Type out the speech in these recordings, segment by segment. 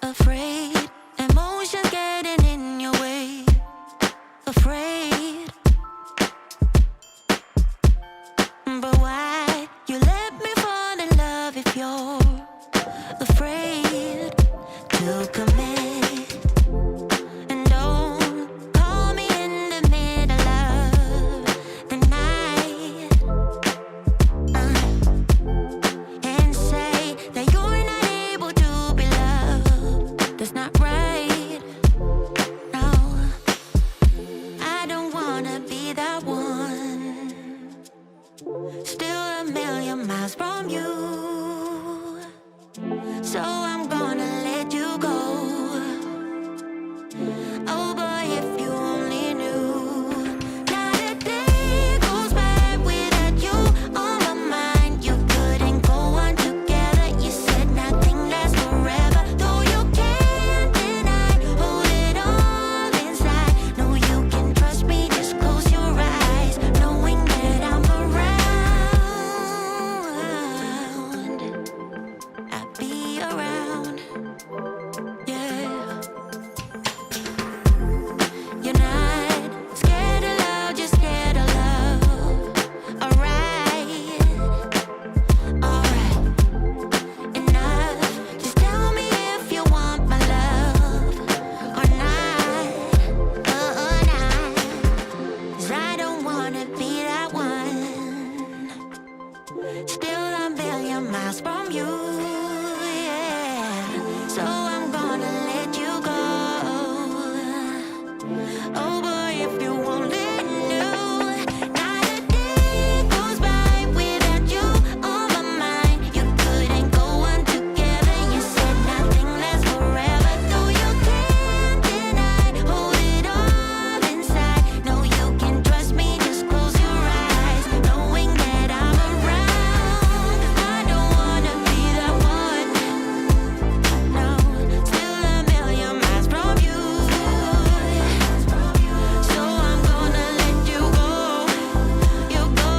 Afraid, emotions getting in your way. Afraid, but why you let me fall in love if you're afraid to commit? And don't call me in the middle of the night and say that you're not able to be loved. That's not right. No, I don't wanna be that one. Still a million miles from you, so I'm gonna let you go. Oh boy, if you only knew, not a day goes by without you on my mind. You couldn't go on together. You said nothing lasts forever, though you can't deny. Hold it all inside. No, you can trust me. Just close your eyes, knowing that I'm around. I'll be around. Yeah. You're not scared of love, just scared of love. Alright, alright, enough. Just tell me if you want my love or not, or not. 'Cause I don't wanna be that one. Still a million miles from you, yeah. So I'm gonna let you go. Oh boy, if you only knew, not a day goes by without you on my mind. You couldn't go on together. You said nothing lasts forever, though you can't deny. Hold it all inside. No, you can trust me. Just close your eyes, knowing that I'm around. I don't wanna be that one. No, still a million miles from you. So I'm gonna let you go. You go.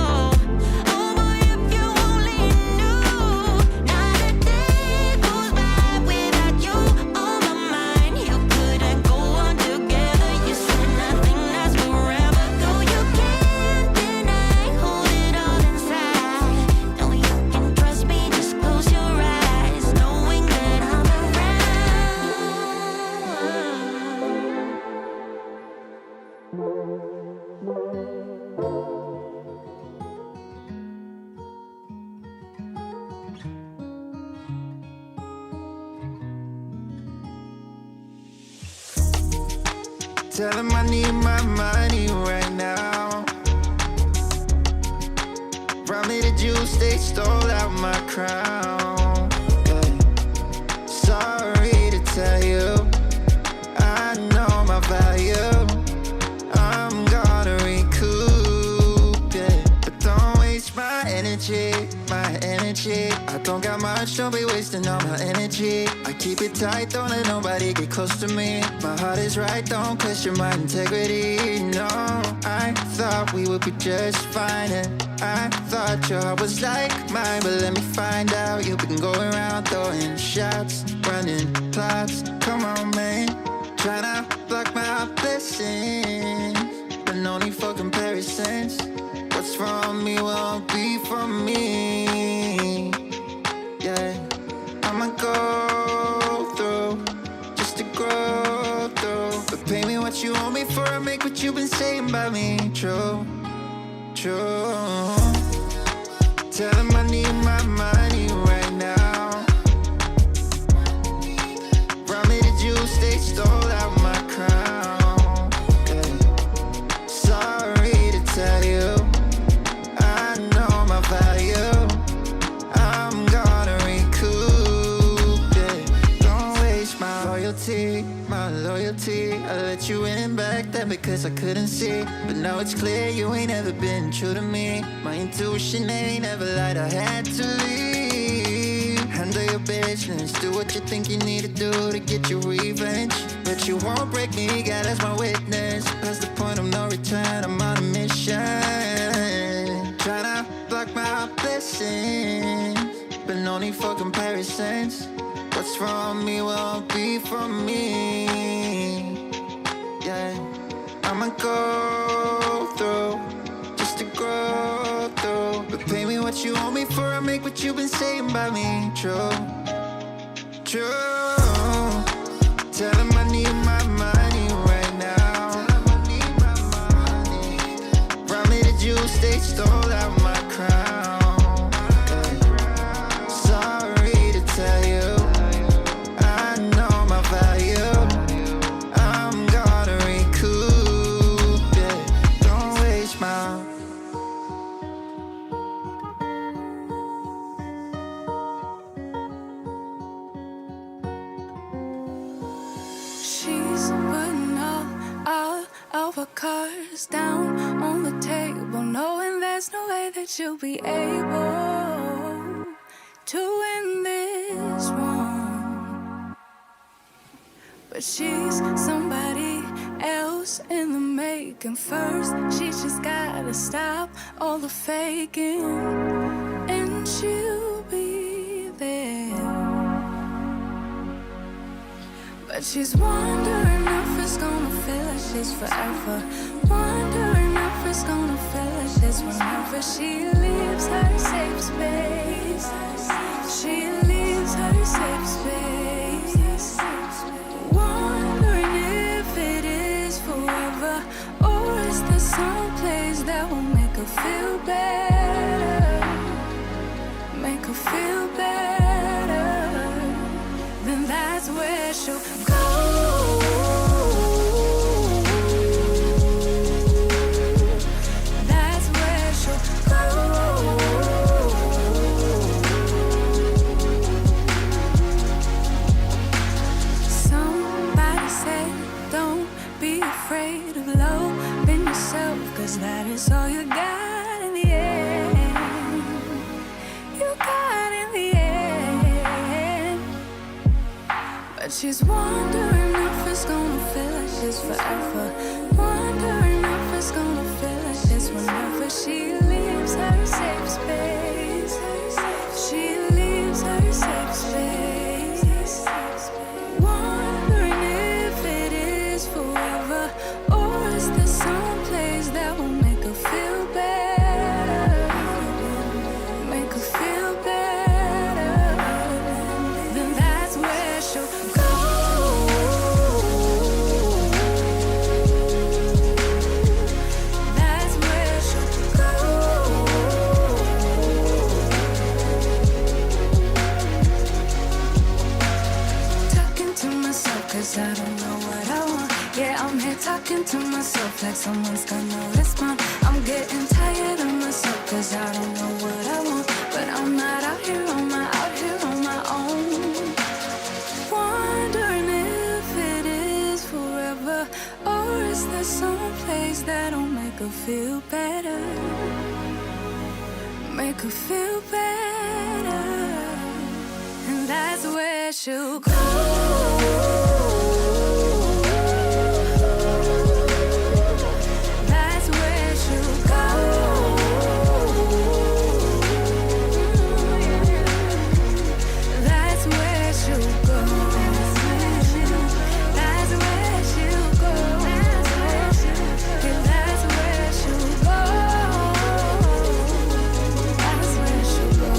Oh boy, if you only knew, not a day goes by without you on my mind. You couldn't go on together. You said nothing lasts forever, though you can't deny. Hold it all inside. No, you can trust me. Just close your eyes, knowing that I'm around. Tell him I need my money right now. Probably the juice, they stole out my crown. Yeah. Sorry to tell you, I know my value. I'm gonna recoup, yeah. But don't waste my energy, my energy. I don't got much, don't be wasting all my energy. I keep it tight, don't let nobody get close to me. My heart is right, don't question my integrity. No, I thought we would be just fine, and I thought your heart was like mine. But let me find out, you've been going around throwing shots, running plots. Come on, man, tryna block my blessings, but no need for comparisons. What's from me won't be from me. Yeah, I'ma go through just to grow through. But pay me what you owe me for, I make what you've been saying about me true, true. Tell him I need my money right now. Brought me the juice, they stole out my crown. Yeah. Sorry to tell you, I know my value. I'm gonna recoup, yeah. Don't waste my loyalty. I let you in back then because I couldn't see. But now it's clear you ain't ever been true to me. My intuition ain't ever lied, I had to leave. Handle your business, do what you think you need to do to get your revenge. But but you won't break me, God, that's my witness. Past the point of no return, I'm on a mission. Tryna block my blessings, but no need for comparisons. What's from me won't be from me. Yeah, I'ma go through just to grow through. But pay me what you owe me for, I make what you've been saying about me true. True. Tell him I need my money right now. Rob me the juice, they stole out my crown. Sorry to tell you, I know my value. I'm gonna recoup it. Don't waste my. She's putting all of her cards down on the table, knowing there's no way that you'll be able to win this one. But she's somebody else in the making. First, she just gotta stop all the faking, and she'll be there. But she's wondering if it's gonna feel like she's forever. Wondering if it's gonna feel like this whenever she leaves her safe space. She leaves her safe space. Wondering if it is forever, or is there some place that will make her feel better? Make her feel better. Then that's where she'll go. That's where she'll go. Somebody said, don't be afraid of loving yourself, 'cause that is all you got in the end. You got in the end. But she's wondering if it's gonna feel like this forever. Wondering if it's gonna feel like this whenever she leaves her safe space. She leaves her safe space. Wondering if it is forever, or is there some place that will make her feel better? Make her feel better. Then that's where she'll go. That's where she'll go. Talking to myself 'cause I don't know what I want. Yeah, I'm here talking to myself like someone's gonna respond. I'm getting tired of myself 'cause I don't know what I want. But I'm not out here on my own. Wondering if it is forever, or is there some place that'll make her feel better? Make her feel better. And that's where she'll go. That's where she'll go. That's where she'll go. That's where she'll go. That's where she'll go. That's where she'll go. That's where she'll go.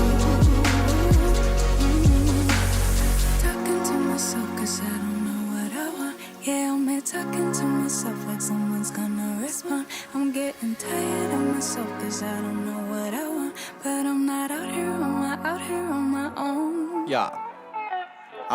Talking to myself 'cause I don't know what I want. Yeah, I'm here talking to myself like someone's gonna respond. I'm getting tired of myself 'cause I don't know what I want. But I'm not out here on my own. Yeah.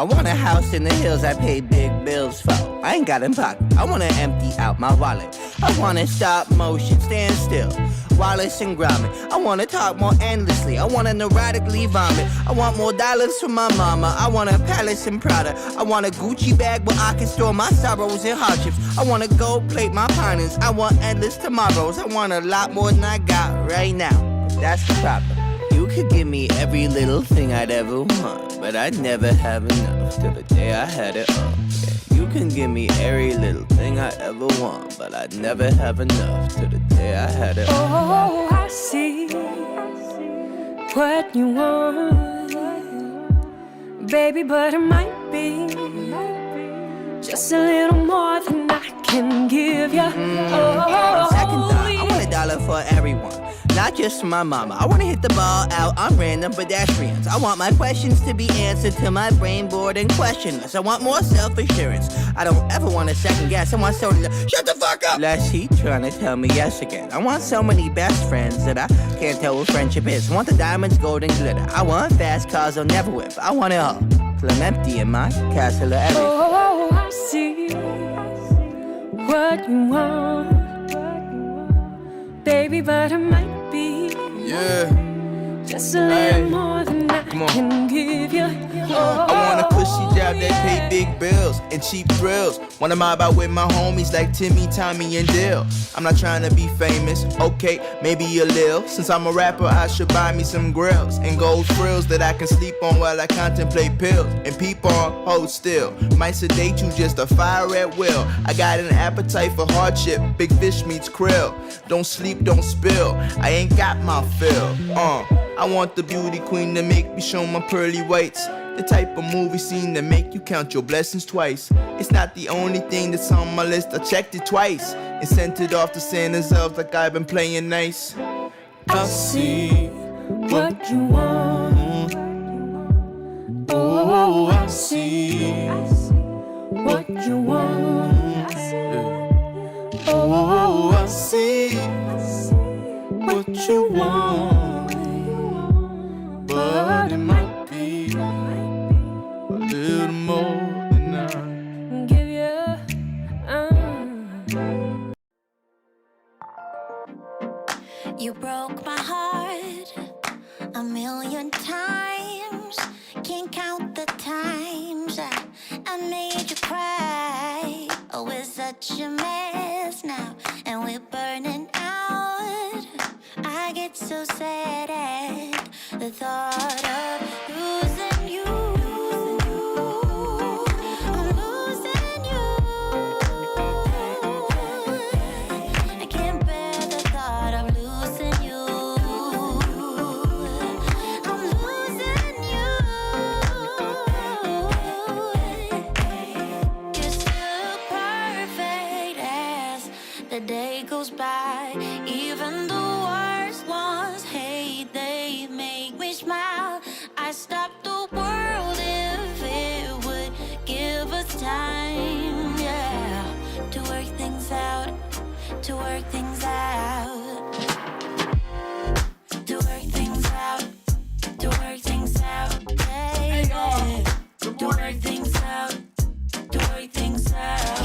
I want a house in the hills I pay big bills for. I ain't got in pocket. I wanna empty out my wallet. I wanna stop motion, stand still. Wallace and Gromit. I wanna talk more endlessly. I wanna neurotically vomit. I want more dollars from my mama. I want a palace in Prada. I want a Gucci bag where I can store my sorrows and hardships. I wanna gold plate my finance. I want endless tomorrows. I want a lot more than I got right now. But that's the problem. You could give me every little thing I'd ever want, but I'd never have enough till the day I had it all. Yeah, you can give me every little thing I ever want, but I'd never have enough till the day I had it all. Oh, I see what you want, baby, but it might be just a little more than I can give you. Second thought, I want $1 for everyone, not just for my mama. I want to hit the ball out on random pedestrians. I want my questions to be answered to my brain bored and questionless. I want more self-assurance. I don't ever want to second guess. I want someone to shut the fuck up. Less he trying to tell me yes again. I want so many best friends that I can't tell what friendship is. I want the diamonds, gold, and glitter. I want fast cars I'll never whip. I want it all till I'm empty in my castle of everything. Oh, I see what you want, baby, but it might be just a little more than I can give you. I want a cushy job that pay big bills and cheap thrills. Wanna mob out with my homies like Timmy, Tommy, and Dill. I'm not trying to be famous, okay, maybe a lil. Since I'm a rapper, I should buy me some grills and gold frills that I can sleep on while I contemplate pills and peep on, hold still. Might sedate you, just a fire at will. I got an appetite for hardship, big fish meets krill. Don't sleep, don't spill, I ain't got my fill. I want the beauty queen to make me show my pearly whites. The type of movie scene that make you count your blessings twice. It's not the only thing that's on my list, I checked it twice and sent it off to Santa's elves like I've been playing nice. I see what you want. Oh, I see what you want. Oh, I see what you want, but it might be a little more than I give you. You broke my heart 1,000,000 times. Can't count the times I made you cry. Oh, it's such a mess now, and we're burning out. I get so sad at the thought of losing you. I'm losing you. I can't bear the thought of losing you. I'm losing you. You're still perfect as the day goes by. Even the worst ones hate, they make me smile. I stop the world if it would give us time, yeah, to work things out, to work things out, to work things out, to work things out, yeah, yeah. To work things out, to work things out.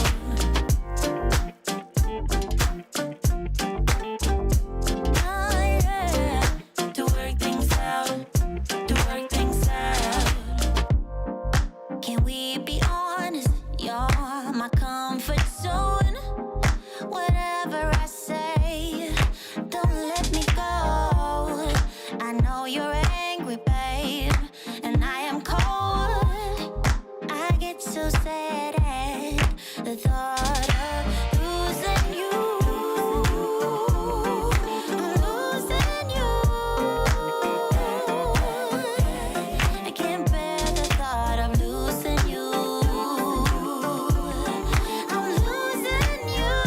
Can we be honest? You're my comfort zone. Whatever I say, don't let me go. I know you're angry, babe, and I am cold. I get so sad at the thought of losing you. I'm losing you. I can't bear the thought of losing you. I'm losing you.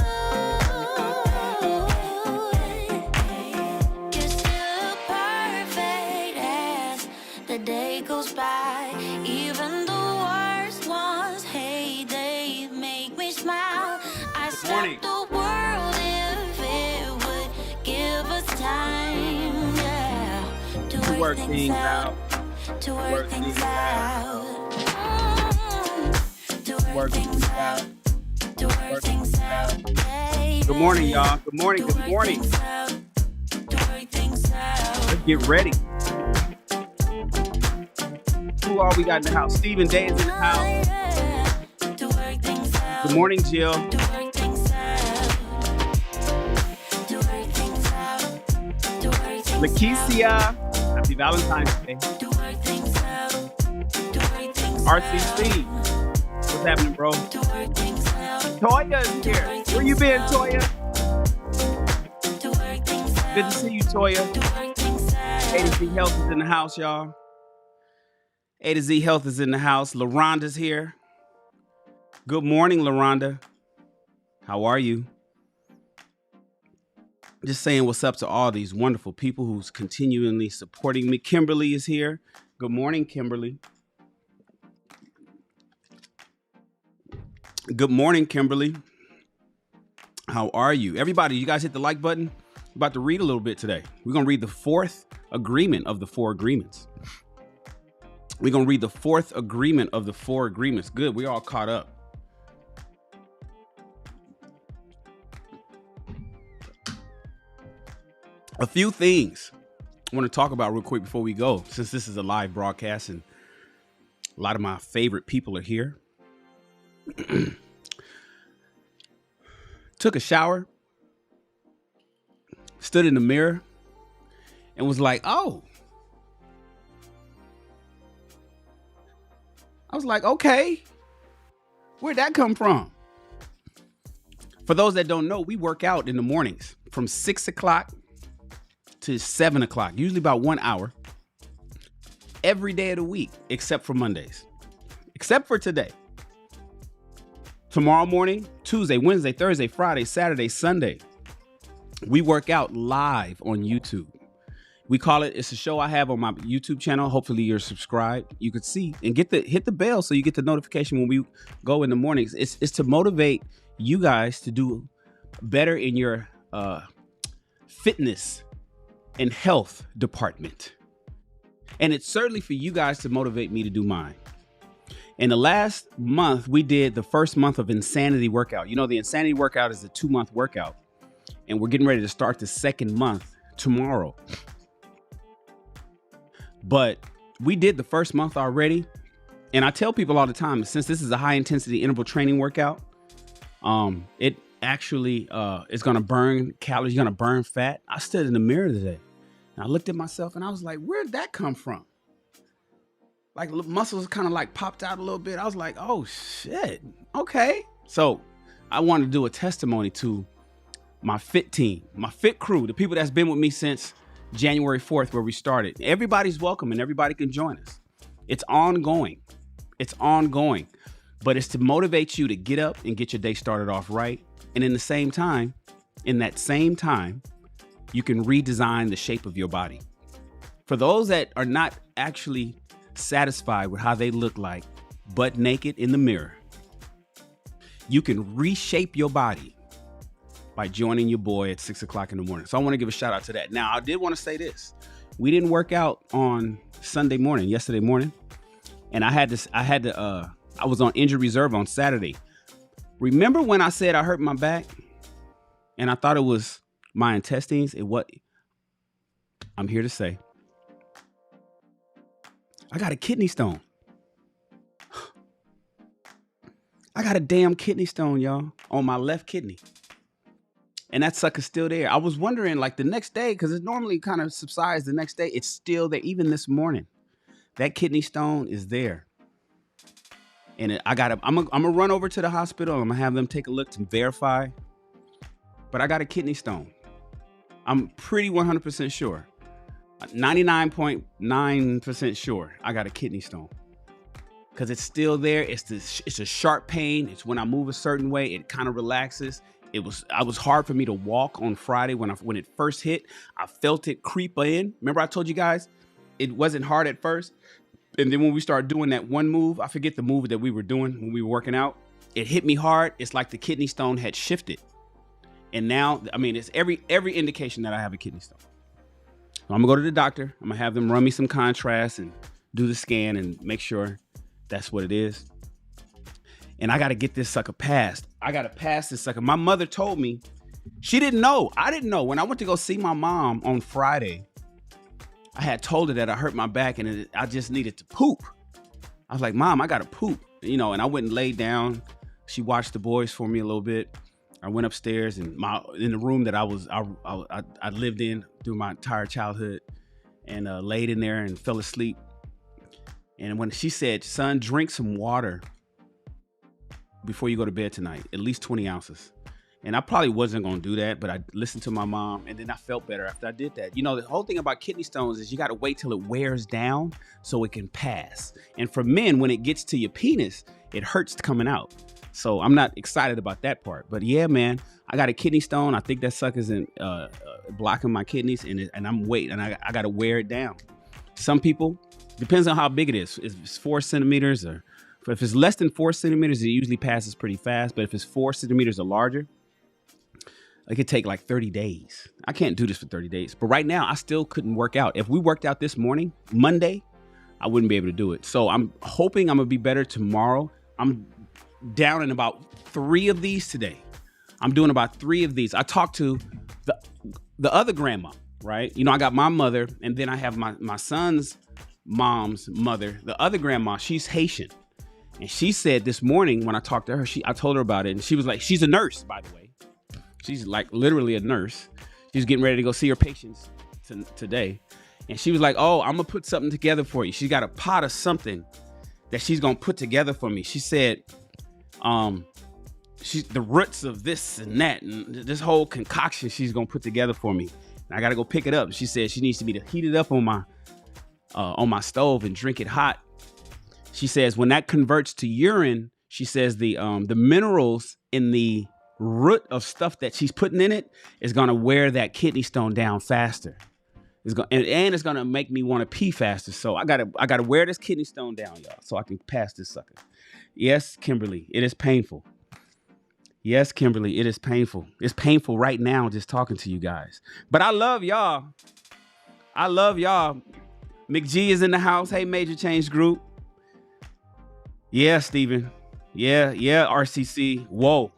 You're still perfect as the day goes by. Even the worst ones hate, they make me smile. I stop the world if it would give us time, yeah, to work things out, to work things out, to work things out, to work things out. Good morning, y'all. Good morning. Good morning. Let's get ready. Who all we got in the house? Stephen Day is in the house. Good morning, Jill. Lakeisha. Happy Valentine's Day. RCC. What's What's happening, bro? Toya's here. Where you been, Toya? Good to see you, Toya. A to Z Health is in the house, y'all. A to Z Health is in the house. LaRonda's here. Good morning, LaRonda. How are you? Just saying what's up to all these wonderful people who's continually supporting me. Kimberly is here. Good morning, Kimberly. Good morning, Kimberly. How are you? Everybody, you guys hit the like button. I'm about to read a little bit today. We're going to read the fourth agreement of the four agreements. We're going to read the fourth agreement of the four agreements. Good. We're all caught up. A few things I want to talk about real quick before we go, since this is a live broadcast and a lot of my favorite people are here. Took a shower, stood in the mirror, and was like, oh. I was like, okay, where'd that come from? For those that don't know, we work out in the mornings from 6 o'clock to 7 o'clock, usually about 1 hour, every day of the week, except for Mondays, except for today. Tomorrow morning, Tuesday, Wednesday, Thursday, Friday, Saturday, Sunday, we work out live on YouTube. We call it, it's a show I have on my YouTube channel. Hopefully you're subscribed. You could see and hit the bell so you get the notification when we go in the mornings. It's to motivate you guys to do better in your fitness and health department. And it's certainly for you guys to motivate me to do mine. In the last month, we did the first month of Insanity Workout. You know, the Insanity Workout is a 2-month workout. And we're getting ready to start the second month tomorrow. But we did the first month already. And I tell people all the time, since this is a high intensity interval training workout, it actually is going to burn calories, you're going to burn fat. I stood in the mirror today and I looked at myself and I was like, where'd that come from? Like muscles kind of like popped out a little bit. I was like, oh shit. Okay. So I wanted to do a testimony to my fit team, my fit crew, the people that's been with me since January 4th, where we started. Everybody's welcome and everybody can join us. It's ongoing. It's ongoing, but it's to motivate you to get up and get your day started off right. And in that same time, you can redesign the shape of your body. For those that are not actually satisfied with how they look like butt naked in the mirror, you can reshape your body by joining your boy at 6 o'clock in the morning. So I want to give a shout out to that. Now, I did want to say this. We didn't work out on yesterday morning. And I was on injured reserve on Saturday. Remember when I said I hurt my back and I thought it was my intestines? I'm here to say, I got a kidney stone. I got a damn kidney stone, y'all, on my left kidney. And that sucker's still there. I was wondering, like, the next day, because it normally kind of subsides the next day, it's still there. Even this morning, that kidney stone is there. And I'm gonna run over to the hospital. I'm gonna have them take a look to verify. But I got a kidney stone. I'm pretty 100% sure. 99.9% sure I got a kidney stone. Because it's still there. It's a sharp pain. It's when I move a certain way, it kind of relaxes. It was hard for me to walk on Friday when it first hit. I felt it creep in. Remember I told you guys it wasn't hard at first. And then when we started doing that one move, I forget the move that we were doing when we were working out, it hit me hard. It's like the kidney stone had shifted. And now, I mean, it's every indication that I have a kidney stone. So I'm gonna go to the doctor. I'm gonna have them run me some contrast and do the scan and make sure that's what it is. And I gotta get this sucker passed. I gotta pass this sucker. My mother told me, she didn't know. I didn't know. When I went to go see my mom on Friday, I had told her that I hurt my back and I just needed to poop. I was like, Mom, I gotta poop. And I went and laid down. She watched the boys for me a little bit. I went upstairs and in the room that I lived in through my entire childhood, and laid in there and fell asleep. And when she said, son, drink some water, before you go to bed tonight, at least 20 ounces. And I probably wasn't going to do that, but I listened to my mom, and then I felt better after I did that. You know, the whole thing about kidney stones is you got to wait till it wears down so it can pass. And for men, when it gets to your penis, it hurts coming out. So I'm not excited about that part. But yeah, man, I got a kidney stone. I think that sucker's in blocking my kidneys, and I'm waiting, and I got to wear it down. Some people, depends on how big it is. If it's 4 centimeters or if it's less than 4 centimeters, it usually passes pretty fast. But if it's 4 centimeters or larger, it could take like 30 days. I can't do this for 30 days. But right now, I still couldn't work out. If we worked out this morning, Monday, I wouldn't be able to do it. So I'm hoping I'm going to be better tomorrow. I'm down in about 3 of these today. I'm doing about 3 of these. I talked to the other grandma, right? You know, I got my mother, and then I have my son's mom's mother. The other grandma, she's Haitian. And she said this morning when I talked to her, I told her about it, and she was like, she's a nurse, by the way. She's like literally a nurse. She's getting ready to go see her patients today. And she was like, oh, I'm going to put something together for you. She got a pot of something that she's going to put together for me. She said, the roots of this and that, and this whole concoction she's going to put together for me. And I got to go pick it up. She said she needs me to heat it up on my stove and drink it hot. She says when that converts to urine, she says the minerals in the root of stuff that she's putting in it is going to wear that kidney stone down faster. And it's going to make me want to pee faster. So I got to wear this kidney stone down, y'all, so I can pass this sucker. Yes, Kimberly, it is painful. Yes, Kimberly, it is painful. It's painful right now just talking to you guys. But I love y'all. I love y'all. McG is in the house. Hey, Major Change Group. Yeah, Steven. Yeah, RCC. Whoa.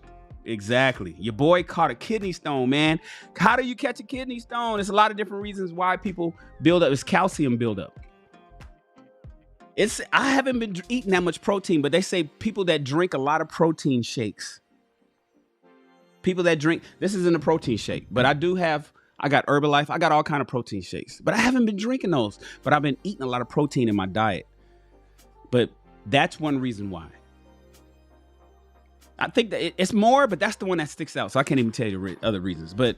Exactly. Your boy caught a kidney stone, man. How do you catch a kidney stone? There's a lot of different reasons why people build up. It's calcium buildup. I haven't been eating that much protein, but they say people that drink a lot of protein shakes. People that drink, this isn't a protein shake, but I got Herbalife. I got all kind of protein shakes, but I haven't been drinking those, but I've been eating a lot of protein in my diet. But that's one reason why. I think that it's more, but that's the one that sticks out. So I can't even tell you the other reasons. But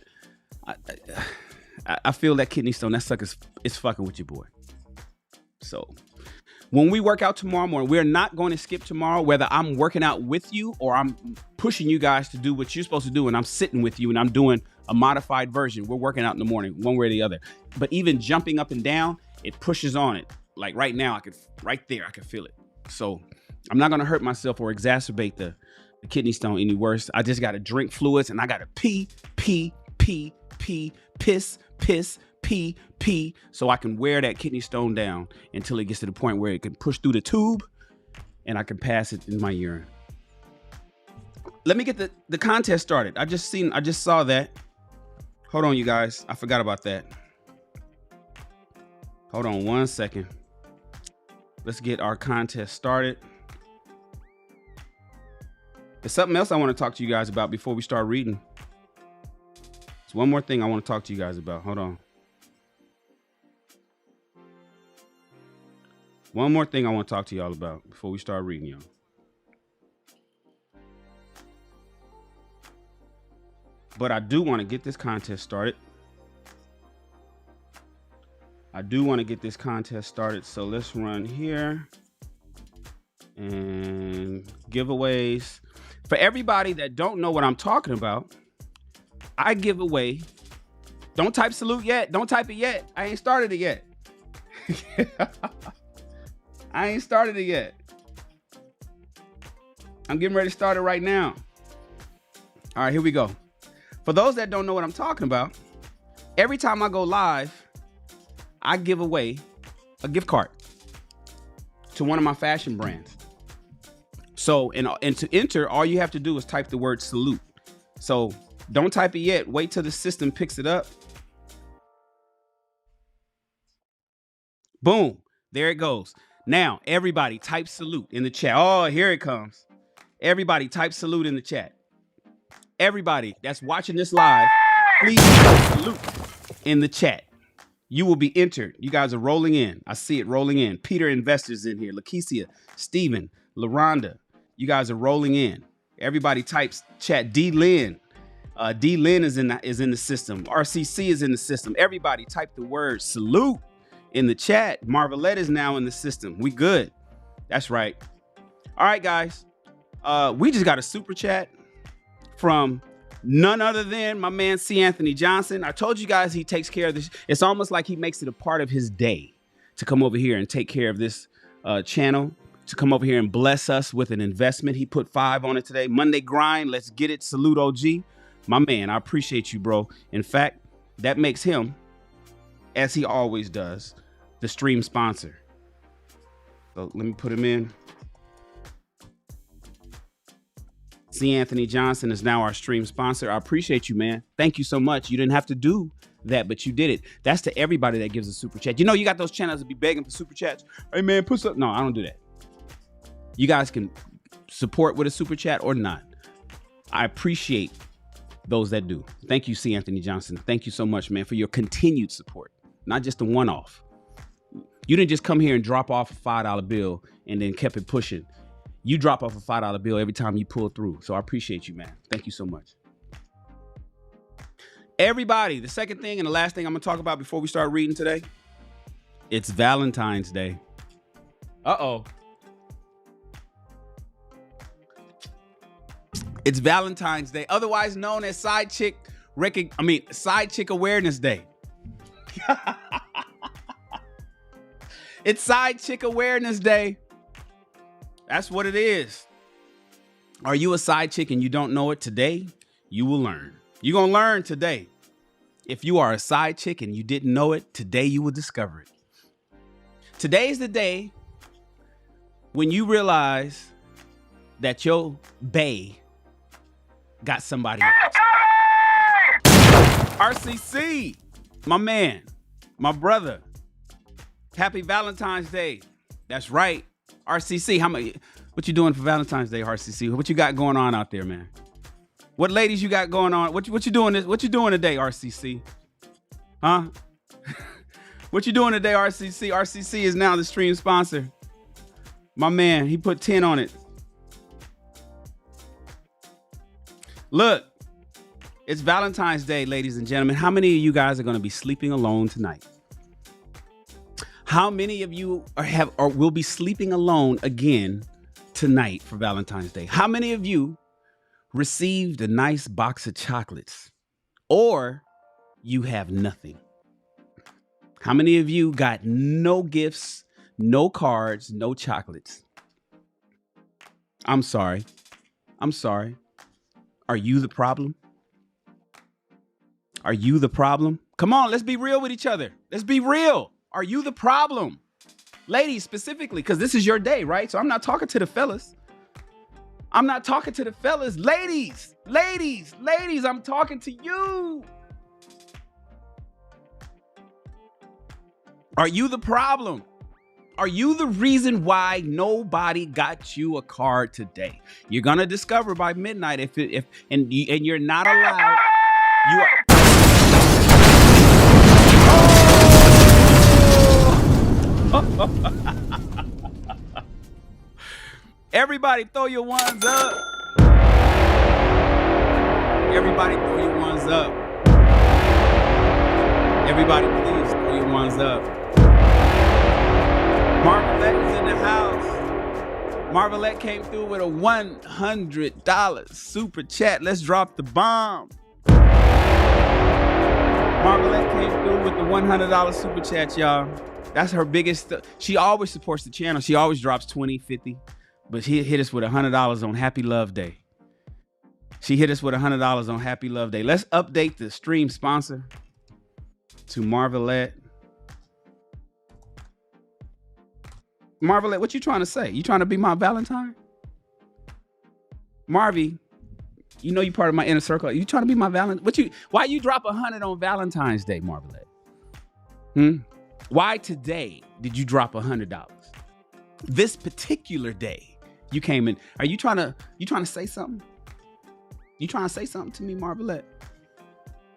I feel that kidney stone, that sucker's it's fucking with your boy. So when we work out tomorrow morning, we're not going to skip tomorrow, whether I'm working out with you or I'm pushing you guys to do what you're supposed to do. And I'm sitting with you and I'm doing a modified version. We're working out in the morning, one way or the other. But even jumping up and down, it pushes on it. Like right now, I can feel it. So I'm not going to hurt myself or exacerbate the kidney stone any worse. I just got to drink fluids and I got to pee, piss, pee, so I can wear that kidney stone down until it gets to the point where it can push through the tube and I can pass it in my urine. Let me get the contest started. I just saw that. Hold on, you guys. I forgot about that. Hold on 1 second. Let's get our contest started. There's something else I want to talk to you guys about before we start reading. There's one more thing I want to talk to you guys about. Hold on. One more thing I want to talk to y'all about before we start reading, y'all. But I do want to get this contest started. So let's run here. And giveaways. For everybody that don't know what I'm talking about, I give away. Don't type salute yet. Don't type it yet. I ain't started it yet. I'm getting ready to start it right now. All right, here we go. For those that don't know what I'm talking about, every time I go live, I give away a gift card to one of my fashion brands. So, and to enter, all you have to do is type the word salute. So don't type it yet. Wait till the system picks it up. Boom. There it goes. Now, everybody type salute in the chat. Oh, here it comes. Everybody type salute in the chat. Everybody that's watching this live, please type salute in the chat. You will be entered. You guys are rolling in. I see it rolling in. Peter Investors in here. Lakeisha, Steven, LaRonda. You guys are rolling in. Everybody types chat. D Lynn. D Lynn is in the system. RCC is in the system. Everybody type the word salute in the chat. Marvelette is now in the system. We good. That's right. All right, guys. We just got a super chat from none other than my man C. Anthony Johnson. I told you guys he takes care of this. It's almost like he makes it a part of his day to come over here and take care of this channel, to come over here and bless us with an investment. He put 5 on it today. Monday grind. Let's get it. Salute OG. My man, I appreciate you, bro. In fact, that makes him, as he always does, the stream sponsor. So let me put him in. C. Anthony Johnson is now our stream sponsor. I appreciate you, man. Thank you so much. You didn't have to do that, but you did it. That's to everybody that gives a super chat. You know, you got those channels that be begging for super chats. Hey, man, put some. No, I don't do that. You guys can support with a super chat or not. I appreciate those that do. Thank you, C. Anthony Johnson. Thank you so much, man, for your continued support. Not just a one-off. You didn't just come here and drop off a $5 bill and then kept it pushing. You drop off a $5 bill every time you pull through. So I appreciate you, man. Thank you so much. Everybody, the second thing and the last thing I'm going to talk about before we start reading today, it's Valentine's Day. Uh-oh. It's Valentine's Day, otherwise known as Side Chick Awareness Day. It's Side Chick Awareness Day. That's what it is. Are you a side chick and you don't know it? Today, you will learn. You're going to learn today. If you are a side chick and you didn't know it, today you will discover it. Today's the day when you realize that your bae got somebody else. RCC, my man, my brother. Happy Valentine's Day. That's right. RCC, what you doing for Valentine's Day, RCC? What you got going on out there, man? What ladies you got going on? What you doing today, RCC? Huh? What you doing today, RCC? RCC is now the stream sponsor. My man, he put 10 on it. Look, it's Valentine's Day, ladies and gentlemen. How many of you guys are going to be sleeping alone tonight? How many of you will be sleeping alone again tonight for Valentine's Day? How many of you received a nice box of chocolates, or you have nothing? How many of you got no gifts, no cards, no chocolates? I'm sorry. Are you the problem? Are you the problem? Come on, let's be real with each other. Let's be real. Are you the problem? Ladies, specifically, because this is your day, right? So I'm not talking to the fellas. Ladies, I'm talking to you. Are you the problem? Are you the reason why nobody got you a card today? You're gonna discover by midnight if you're not allowed. You are. Everybody, throw your ones up. Everybody, throw your ones up. Everybody, please throw your ones up. Marvelette is in the house. Marvelette came through with a $100 super chat. Let's drop the bomb. Marvelette came through with the $100 super chat, y'all. That's her biggest. She always supports the channel. She always drops 20, 50. But she hit us with $100 on Happy Love Day. Let's update the stream sponsor to Marvelette. Marvelette, what you trying to say? You trying to be my Valentine? Marvy, you know you part of my inner circle. You trying to be my Valentine? Why you drop 100 on Valentine's Day, Marvelette? Why today did you drop $100? This particular day, you came in. Are you trying to say something? You trying to say something to me, Marvelette?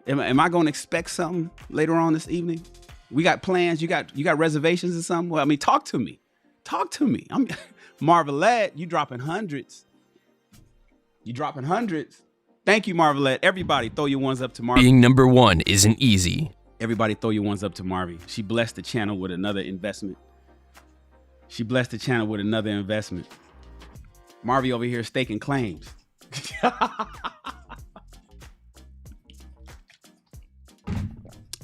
Am I going to expect something later on this evening? We got plans. You got reservations or something? Well, I mean, talk to me. I'm Marvelette. You dropping hundreds. You dropping hundreds. Thank you, Marvelette. Everybody throw your ones up to Marvy. Being number one isn't easy. Everybody throw your ones up to Marvy. She blessed the channel with another investment. Marvy over here staking claims.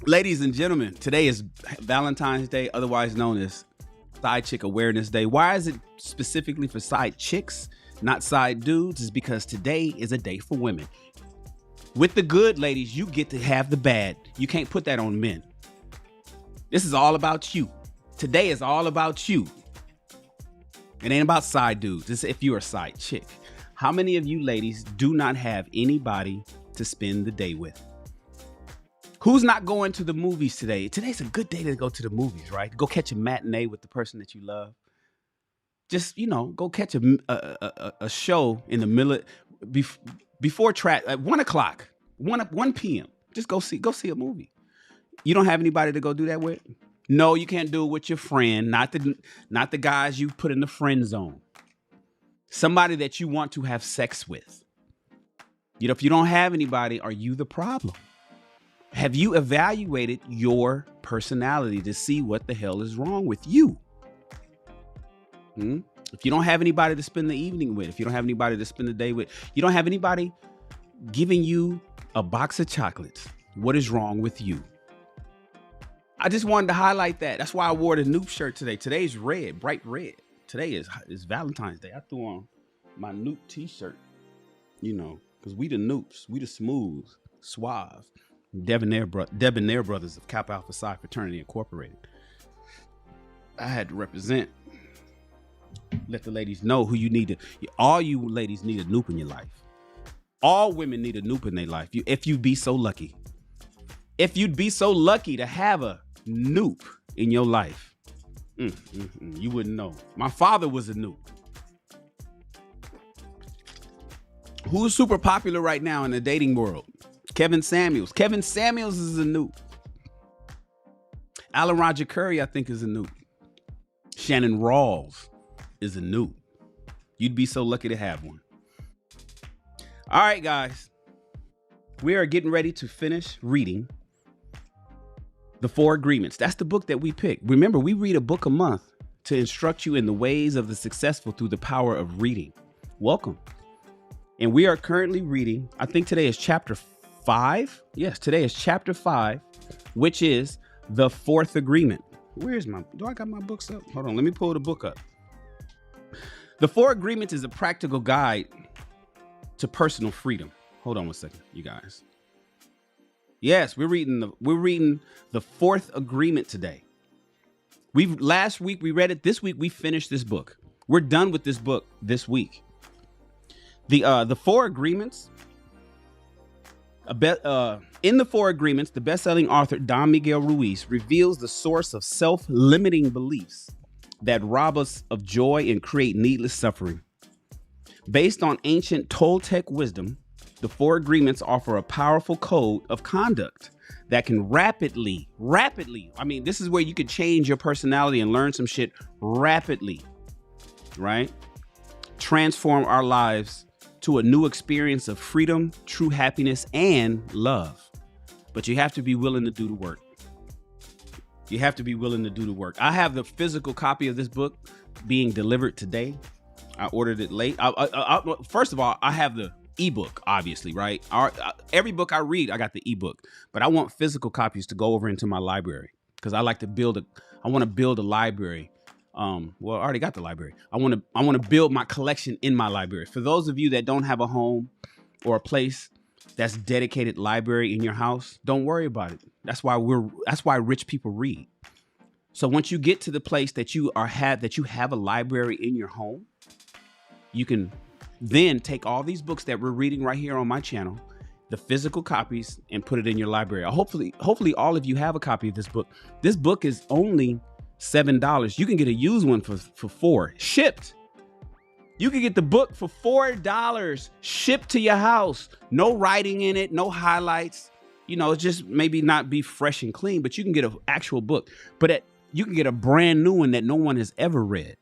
Ladies and gentlemen, today is Valentine's Day, otherwise known as Side Chick Awareness Day. Why is it specifically for side chicks, not side dudes? Is because today is a day for women. With the good, ladies, you get to have the bad. You can't put that on men. This is all about you. Today is all about you. It ain't about side dudes. It's if you're a side chick. How many of you ladies do not have anybody to spend the day with? Who's not going to the movies today? Today's a good day to go to the movies, right? Go catch a matinee with the person that you love. Just, go catch a show in the middle before track at 1 o'clock, 1 p.m. Just go see a movie. You don't have anybody to go do that with? No, you can't do it with your friend, not the guys you put in the friend zone. Somebody that you want to have sex with. If you don't have anybody, are you the problem? Have you evaluated your personality to see what the hell is wrong with you? If you don't have anybody to spend the evening with, if you don't have anybody to spend the day with, you don't have anybody giving you a box of chocolates, what is wrong with you? I just wanted to highlight that. That's why I wore the Nupe shirt today. Today's red, bright red. Today is Valentine's Day. I threw on my Nupe t-shirt, because we the Nupes. We the smooth, suave, debonair brothers of Kappa Alpha Psi Fraternity Incorporated. I had to represent. Let the ladies know who you need to. All you ladies need a Nupe in your life. All women need a Nupe in their life. If you'd be so lucky. If you'd be so lucky to have a Nupe in your life, you wouldn't know. My father was a Nupe. Who's super popular right now in the dating world? Kevin Samuels. Kevin Samuels is a Nupe. Alan Roger Curry, I think, is a Nupe. Shannon Rawls is a Nupe. You'd be so lucky to have one. All right, guys. We are getting ready to finish reading The 4 Agreements. That's the book that we picked. Remember, we read a book a month to instruct you in the ways of the successful through the power of reading. Welcome. And we are currently reading, I think today is chapter 5. Yes, today is chapter 5, which is The 4th Agreement. Do I got my books up? Hold on, let me pull the book up. The 4 Agreements is a practical guide to personal freedom. Hold on one second, you guys. Yes, we're reading the 4th Agreement today. Last week we read it. This week we finished this book. We're done with this book this week. The 4 Agreements. In the 4 Agreements, the best-selling author Don Miguel Ruiz reveals the source of self-limiting beliefs that rob us of joy and create needless suffering. Based on ancient Toltec wisdom, the 4 Agreements offer a powerful code of conduct that can rapidly, this is where you could change your personality and learn some shit rapidly, right? Transform our lives to a new experience of freedom, true happiness, and love. But you have to be willing to do the work. You have to be willing to do the work. I have the physical copy of this book being delivered today. I ordered it late. First of all, I have the ebook, obviously, right? Every book I read, I got the ebook, but I want physical copies to go over into my library because I like to I want to build a library. I already got the library. I want to build my collection in my library. For those of you that don't have a home or a place that's dedicated library in your house, don't worry about it. That's why rich people read. So once you get to the place that you have a library in your home, you can then take all these books that we're reading right here on my channel, the physical copies, and put it in your library. Hopefully all of you have a copy of this book. This book is only $7. You can get a used one for $4 shipped. You can get the book for $4 shipped to your house. No writing in it, no highlights. It's just maybe not be fresh and clean, but you can get an actual book. But you can get a brand new one that no one has ever read,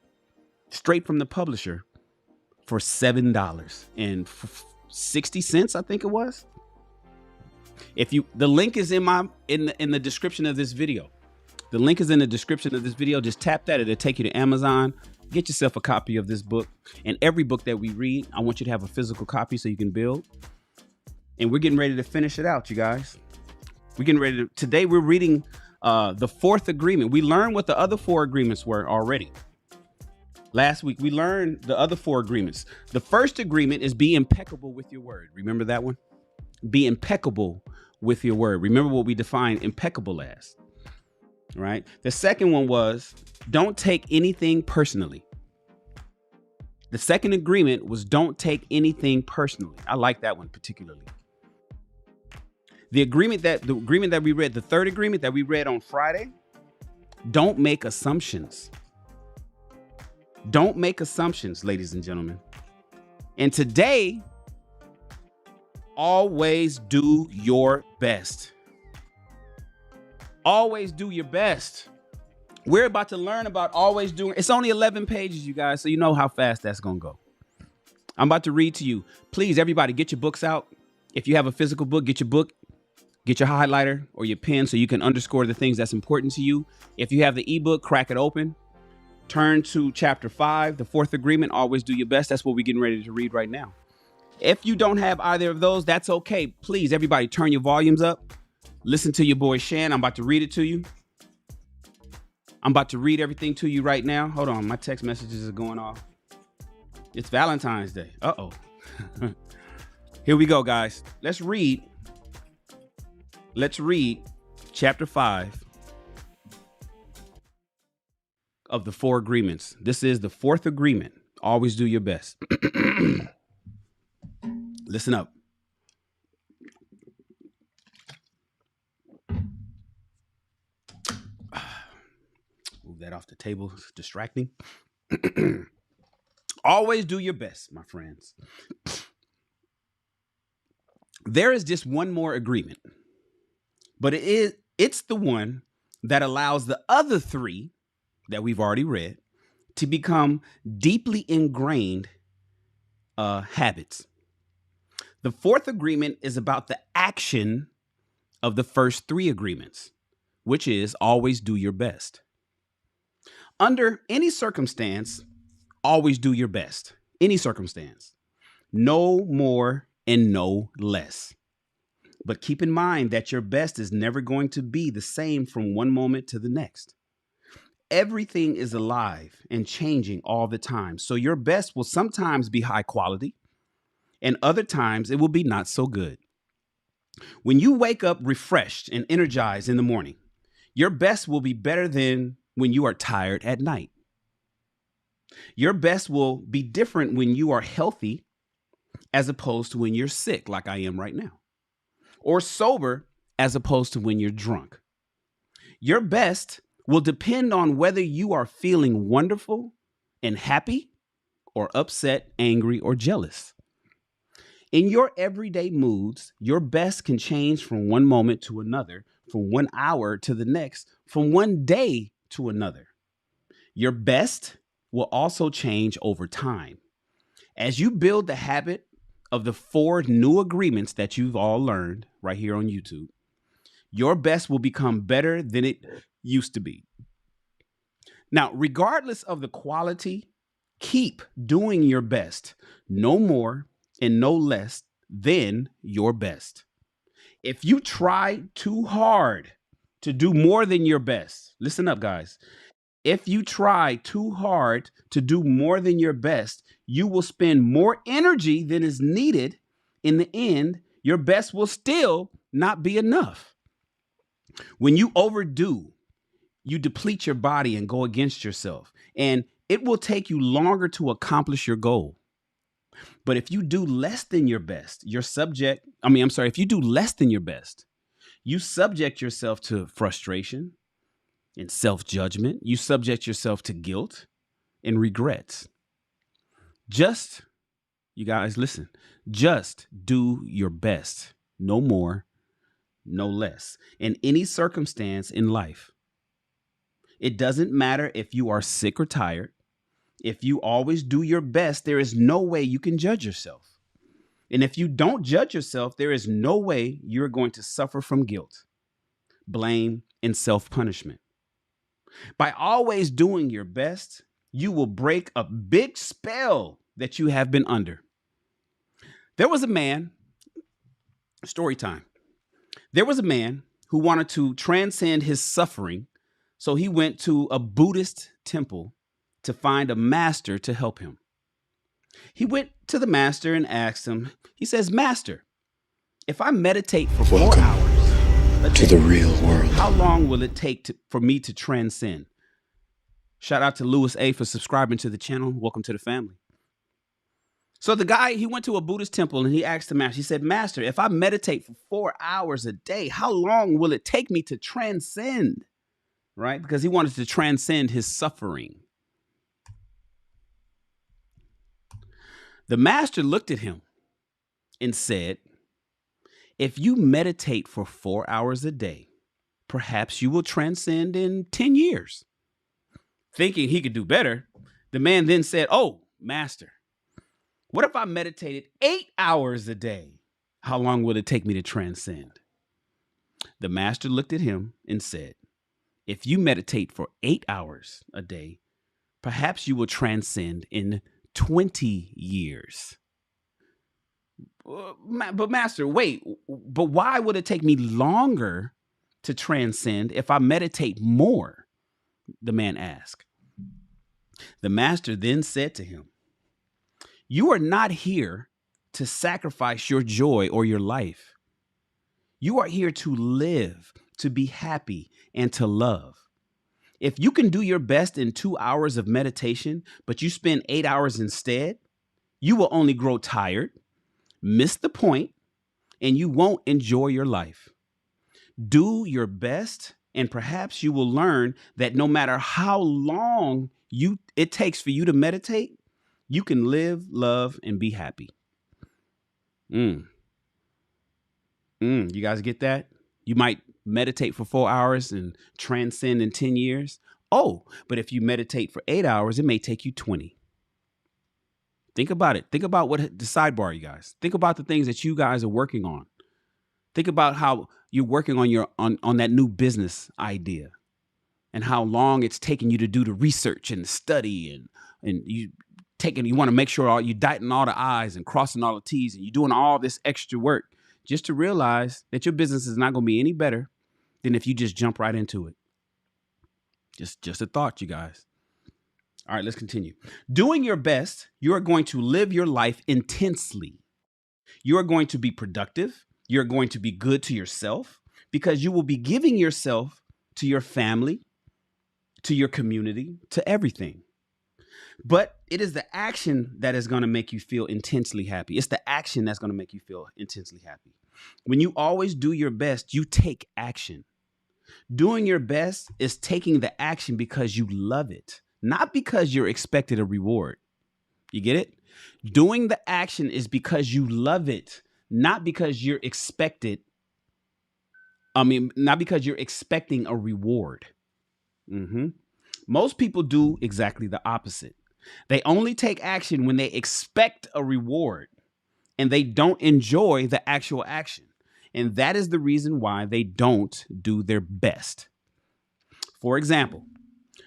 straight from the publisher, for $7. And 60 cents, I think it was. The link is in the description of this video. The link is in the description of this video. Just tap that. It'll take you to Amazon. Get yourself a copy of this book. And every book that we read, I want you to have a physical copy so you can build. And we're getting ready to finish it out, you guys. Today we're reading the fourth agreement. We learned what the other four agreements were already. Last week, we learned the other four agreements. The first agreement is be impeccable with your word. Remember that one? Be impeccable with your word. Remember what we defined impeccable as, right? The second one was don't take anything personally. The second agreement was don't take anything personally. I like that one particularly. The agreement that we read, the third agreement that we read on Friday, don't make assumptions. Don't make assumptions, ladies and gentlemen. And today, always do your best. Always do your best. We're about to learn about always doing. It's only 11 pages, you guys, so you know how fast that's going to go. I'm about to read to you. Please, everybody, get your books out. If you have a physical book, get your book. Get your highlighter or your pen so you can underscore the things that's important to you. If you have the ebook, crack it open. Turn to chapter 5, the fourth agreement, always do your best. That's what we're getting ready to read right now. If you don't have either of those, that's okay. Please, everybody, turn your volumes up. Listen to your boy Shannon. I'm about to read it to you. I'm about to read everything to you right now. Hold on, my text messages are going off. It's Valentine's Day. Uh-oh. Here we go, guys. Let's read chapter 5 of the four agreements. This is the fourth agreement. Always do your best. Listen up. Move that off the table. It's distracting. Always do your best, my friends. There is just one more agreement, but it's the one that allows the other three that we've already read to become deeply ingrained habits. The fourth agreement is about the action of the first three agreements, which is always do your best. Under any circumstance, always do your best. Any circumstance. No more and no less. But keep in mind that your best is never going to be the same from one moment to the next. Everything is alive and changing all the time. So your best will sometimes be high quality and other times it will be not so good. When you wake up refreshed and energized in the morning, your best will be better than when you are tired at night. Your best will be different when you are healthy as opposed to when you're sick, like I am right now, or sober as opposed to when you're drunk. Your best will depend on whether you are feeling wonderful and happy or upset, angry, or jealous. In your everyday moods, your best can change from one moment to another, from 1 hour to the next, from one day to another. Your best will also change over time. As you build the habit of the 4 new agreements that you've all learned right here on YouTube, your best will become better than it used to be. Now, regardless of the quality, keep doing your best, no more and no less than your best. If you try too hard to do more than your best, listen up, guys. If you try too hard to do more than your best, you will spend more energy than is needed. In the end, your best will still not be enough. When you overdo, you deplete your body and go against yourself, and it will take you longer to accomplish your goal. But if you do less than your best, if you do less than your best, you subject yourself to frustration and self-judgment. You subject yourself to guilt and regrets. You guys, listen, just do your best. No more, no less. In any circumstance in life, it doesn't matter if you are sick or tired. If you always do your best, there is no way you can judge yourself. And if you don't judge yourself, there is no way you're going to suffer from guilt, blame, and self-punishment. By always doing your best, you will break a big spell that you have been under. There was a man, story time. There was a man who wanted to transcend his suffering, so he went to a Buddhist temple to find a master to help him. He went to the master and asked him, he says, "Master, if I meditate for 4 hours to the real world, how long will it take for me to transcend?" Shout out to Louis A for subscribing to the channel. Welcome to the family. So the guy, he went to a Buddhist temple and he asked the master, he said, "Master, if I meditate for 4 hours a day, how long will it take me to transcend?" Right? Because he wanted to transcend his suffering. The master looked at him and said, "If you meditate for 4 hours a day, perhaps you will transcend in 10 years. Thinking he could do better, the man then said, "Oh, master, what if I meditated 8 hours a day? How long will it take me to transcend?" The master looked at him and said, "If you meditate for 8 hours a day, perhaps you will transcend in 20 years. But master, wait, but why would it take me longer to transcend if I meditate more?" the man asked. The master then said to him, "You are not here to sacrifice your joy or your life. You are here to live, to be happy, and to love. If you can do your best in 2 hours of meditation, but you spend 8 hours instead, you will only grow tired, miss the point, and you won't enjoy your life. Do your best, and perhaps you will learn that no matter how long it takes for you to meditate, you can live, love, and be happy." You guys get that? You might meditate for 4 hours and transcend in 10 years. Oh, but if you meditate for 8 hours, it may take you 20. Think about it. Think about what the sidebar, you guys. Think about the things that you guys are working on. Think about how you're working on that new business idea and how long it's taking you to do the research and the study and you want to make sure you're dotting all the I's and crossing all the T's and you're doing all this extra work just to realize that your business is not going to be any better than if you just jump right into it. Just a thought, you guys. All right, let's continue. Doing your best, you are going to live your life intensely. You are going to be productive. You're going to be good to yourself because you will be giving yourself to your family, to your community, to everything. But it is the action that is going to make you feel intensely happy. It's the action that's going to make you feel intensely happy. When you always do your best, you take action. Doing your best is taking the action because you love it, not because you're expected a reward. You get it? Doing the action is because you love it, not because you're expected. Not because you're expecting a reward. Most people do exactly the opposite. They only take action when they expect a reward and they don't enjoy the actual action. And that is the reason why they don't do their best. For example,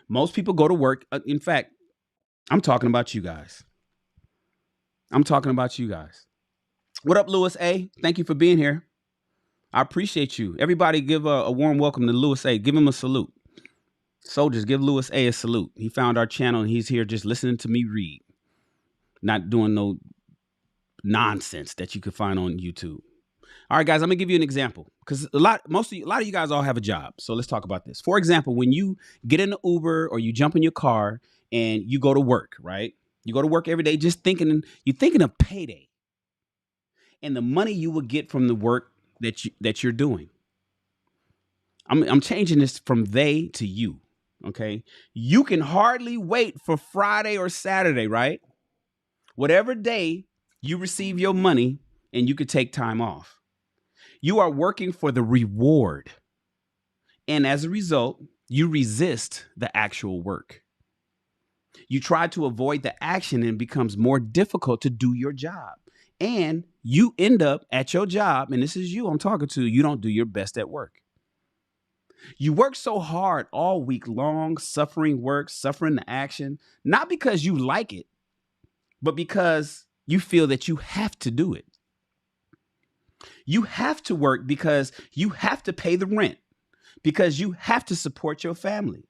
most people go to work. In fact, I'm talking about you guys. What up, Louis A? Thank you for being here. I appreciate you. Everybody give a warm welcome to Louis A. Give him a salute. Soldiers, give Louis A a salute. He found our channel and he's here just listening to me read. Not doing no nonsense that you could find on YouTube. All right, guys, I'm gonna give you an example because a lot of you guys all have a job. So let's talk about this. For example, when you get in an Uber or you jump in your car and you go to work, right? You go to work every day just thinking of payday and the money you will get from the work that you're doing. I'm changing this from they to you. Okay. You can hardly wait for Friday or Saturday, right? Whatever day you receive your money and you could take time off. You are working for the reward. And as a result, you resist the actual work. You try to avoid the action and it becomes more difficult to do your job. And you end up at your job, and this is you I'm talking to, you don't do your best at work. You work so hard all week long, suffering work, suffering the action, not because you like it, but because you feel that you have to do it. You have to work because you have to pay the rent, because you have to support your family.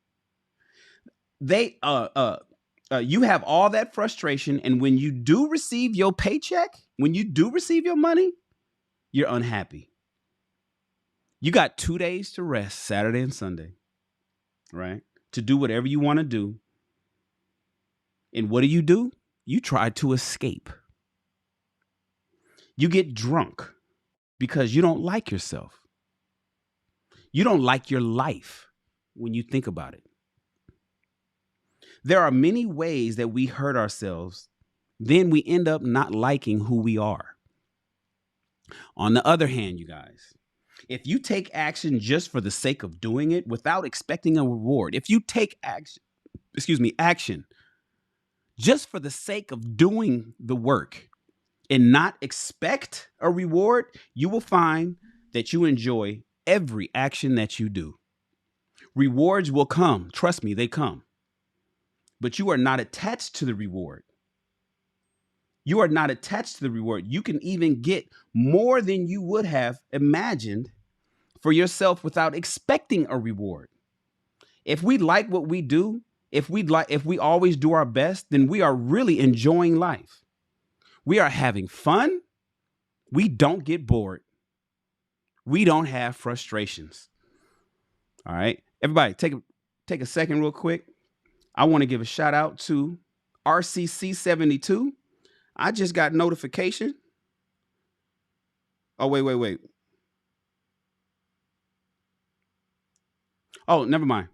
You have all that frustration, and when you do receive your paycheck, when you do receive your money, you're unhappy. You got 2 days to rest, Saturday and Sunday, right? To do whatever you want to do. And what do? You try to escape. You get drunk because you don't like yourself. You don't like your life when you think about it. There are many ways that we hurt ourselves. Then we end up not liking who we are. On the other hand, you guys, if you take action just for the sake of doing it without expecting a reward, if you take action just for the sake of doing the work and not expect a reward, you will find that you enjoy every action that you do. Rewards will come. Trust me, they come. But you are not attached to the reward. You are not attached to the reward. You can even get more than you would have imagined for yourself without expecting a reward. If we like what we do, if we always do our best, then we are really enjoying life. We are having fun. We don't get bored. We don't have frustrations. All right. Everybody, take a second real quick. I want to give a shout out to RCC72. I just got notification. Oh, wait. Oh, never mind.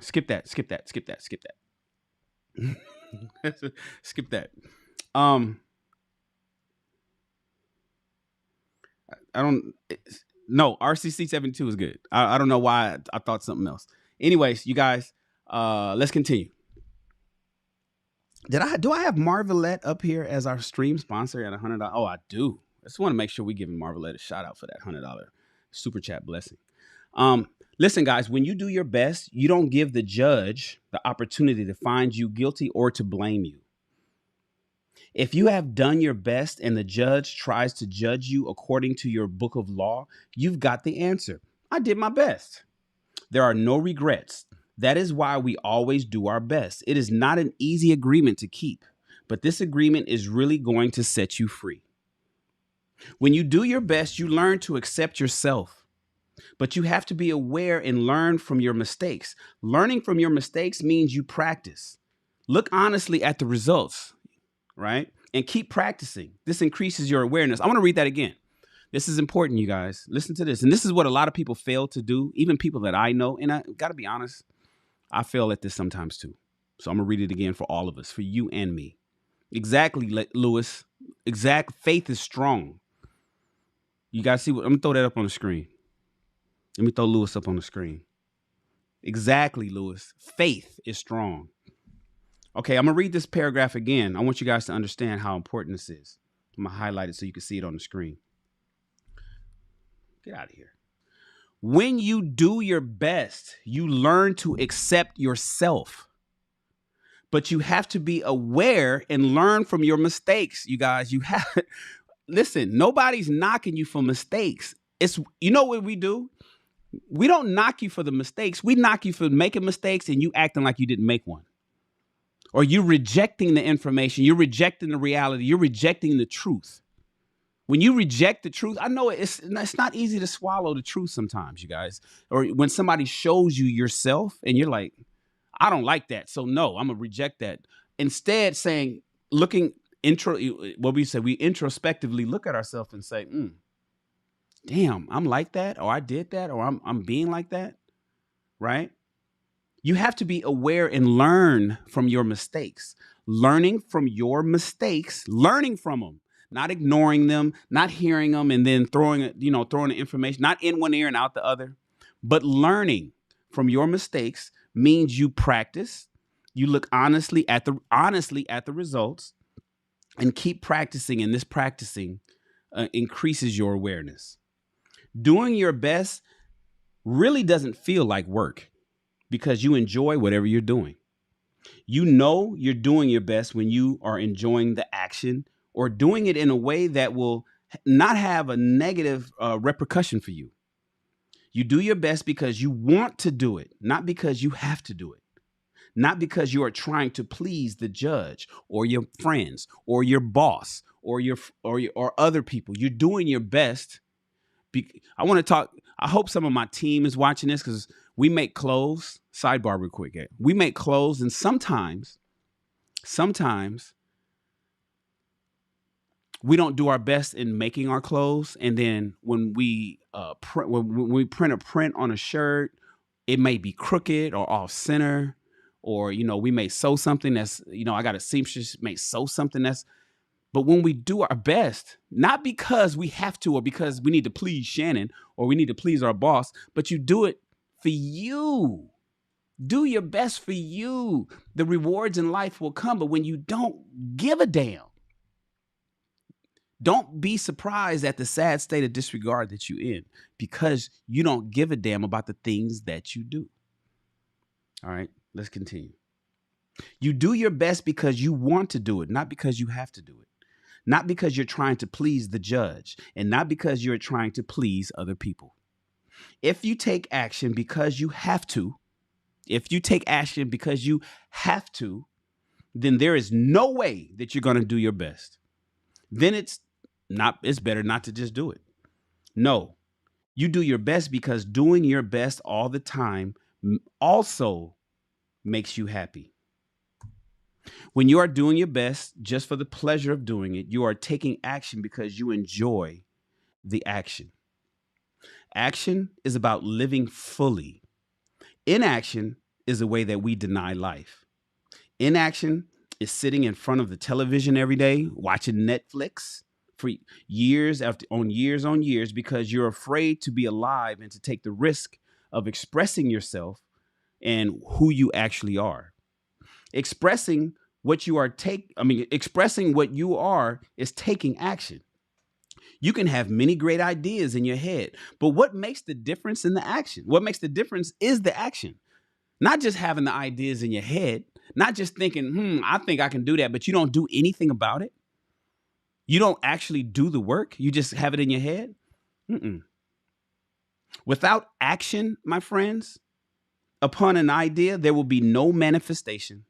Skip that. Skip that. Skip that. No, RCC72 is good. I don't know why I thought something else. Anyways, you guys, let's continue. Do I have Marvelette up here as our stream sponsor at $100? Oh, I do. I just want to make sure we give Marvelette a shout out for that $100 super chat blessing. Listen, guys, when you do your best, you don't give the judge the opportunity to find you guilty or to blame you. If you have done your best and the judge tries to judge you according to your book of law, you've got the answer. I did my best. There are no regrets. That is why we always do our best. It is not an easy agreement to keep, but this agreement is really going to set you free. When you do your best, you learn to accept yourself, but you have to be aware and learn from your mistakes. Learning from your mistakes means you practice. Look honestly at the results, right? And keep practicing. This increases your awareness. I want to read that again. This is important, you guys. Listen to this. And this is what a lot of people fail to do, even people that I know. And I got to be honest, I fail at this sometimes too. So I'm going to read it again for all of us, for you and me. Exactly, Lewis. Faith is strong. You guys see what? I'm going to throw that up on the screen. Let me throw Lewis up on the screen. Exactly, Lewis. Faith is strong. Okay, I'm going to read this paragraph again. I want you guys to understand how important this is. I'm going to highlight it so you can see it on the screen. Get out of here. When you do your best, you learn to accept yourself. But you have to be aware and learn from your mistakes, you guys. Listen, nobody's knocking you for mistakes. You know what we do? We don't knock you for the mistakes. We knock you for making mistakes and you acting like you didn't make one. Or you're rejecting the information. You're rejecting the reality. You're rejecting the truth. When you reject the truth, I know it's not easy to swallow the truth sometimes, you guys. Or when somebody shows you yourself and you're like, I don't like that. So no, I'm going to reject that. Instead saying, we introspectively look at ourselves and say, damn, I'm like that, or I did that, or I'm being like that, right? You have to be aware and learn from your mistakes. Learning from your mistakes, learning from them, not ignoring them, not hearing them, and then throwing the information, not in one ear and out the other, but learning from your mistakes means you practice, you look honestly at the results, and keep practicing. And this practicing increases your awareness. Doing your best really doesn't feel like work because you enjoy whatever you're doing. You know you're doing your best when you are enjoying the action or doing it in a way that will not have a negative repercussion for you. You do your best because you want to do it, not because you have to do it. Not because you are trying to please the judge or your friends or your boss or or other people. You're doing your best. I want to talk. I hope some of my team is watching this because we make clothes. Sidebar real quick. We make clothes, and sometimes we don't do our best in making our clothes. And then when we print a print on a shirt, it may be crooked or off center. Or, we may sew something that's, I got a seamstress may sew something but when we do our best, not because we have to or because we need to please Shannon or we need to please our boss, but you do it for you. Do your best for you. The rewards in life will come, but when you don't give a damn, don't be surprised at the sad state of disregard that you're in because you don't give a damn about the things that you do. All right. Let's continue. You do your best because you want to do it, not because you have to do it. Not because you're trying to please the judge and not because you're trying to please other people. If you take action because you have to, then there is no way that you're going to do your best. Then it's better not to just do it. No, you do your best because doing your best all the time also makes you happy. When you are doing your best just for the pleasure of doing it, you are taking action because you enjoy the action. Action is about living fully. Inaction is a way that we deny life. Inaction is sitting in front of the television every day, watching Netflix for years on years because you're afraid to be alive and to take the risk of expressing yourself and who you actually are. Expressing what you are is taking action. You can have many great ideas in your head, but what makes the difference in the action? What makes the difference is the action. Not just having the ideas in your head, not just thinking, I think I can do that, but you don't do anything about it. You don't actually do the work. You just have it in your head. Without action, my friends, upon an idea, there will be no manifestation.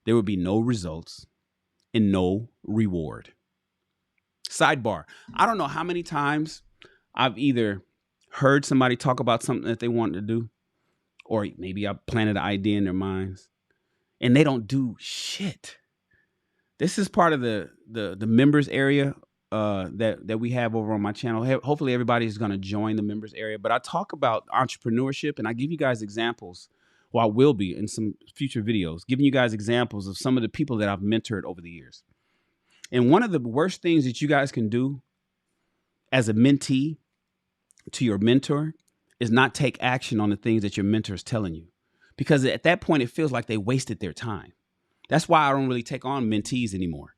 There will be no results and no reward. Sidebar. I don't know how many times I've either heard somebody talk about something that they want to do, or maybe I planted an idea in their minds and they don't do shit. This is part of the members area that we have over on my channel. Hopefully everybody's going to join the members area, but I talk about entrepreneurship and I give you guys examples. Well, I will be in some future videos giving you guys examples of some of the people that I've mentored over the years. And one of the worst things that you guys can do as a mentee to your mentor is not take action on the things that your mentor is telling you. Because at that point, it feels like they wasted their time. That's why I don't really take on mentees anymore.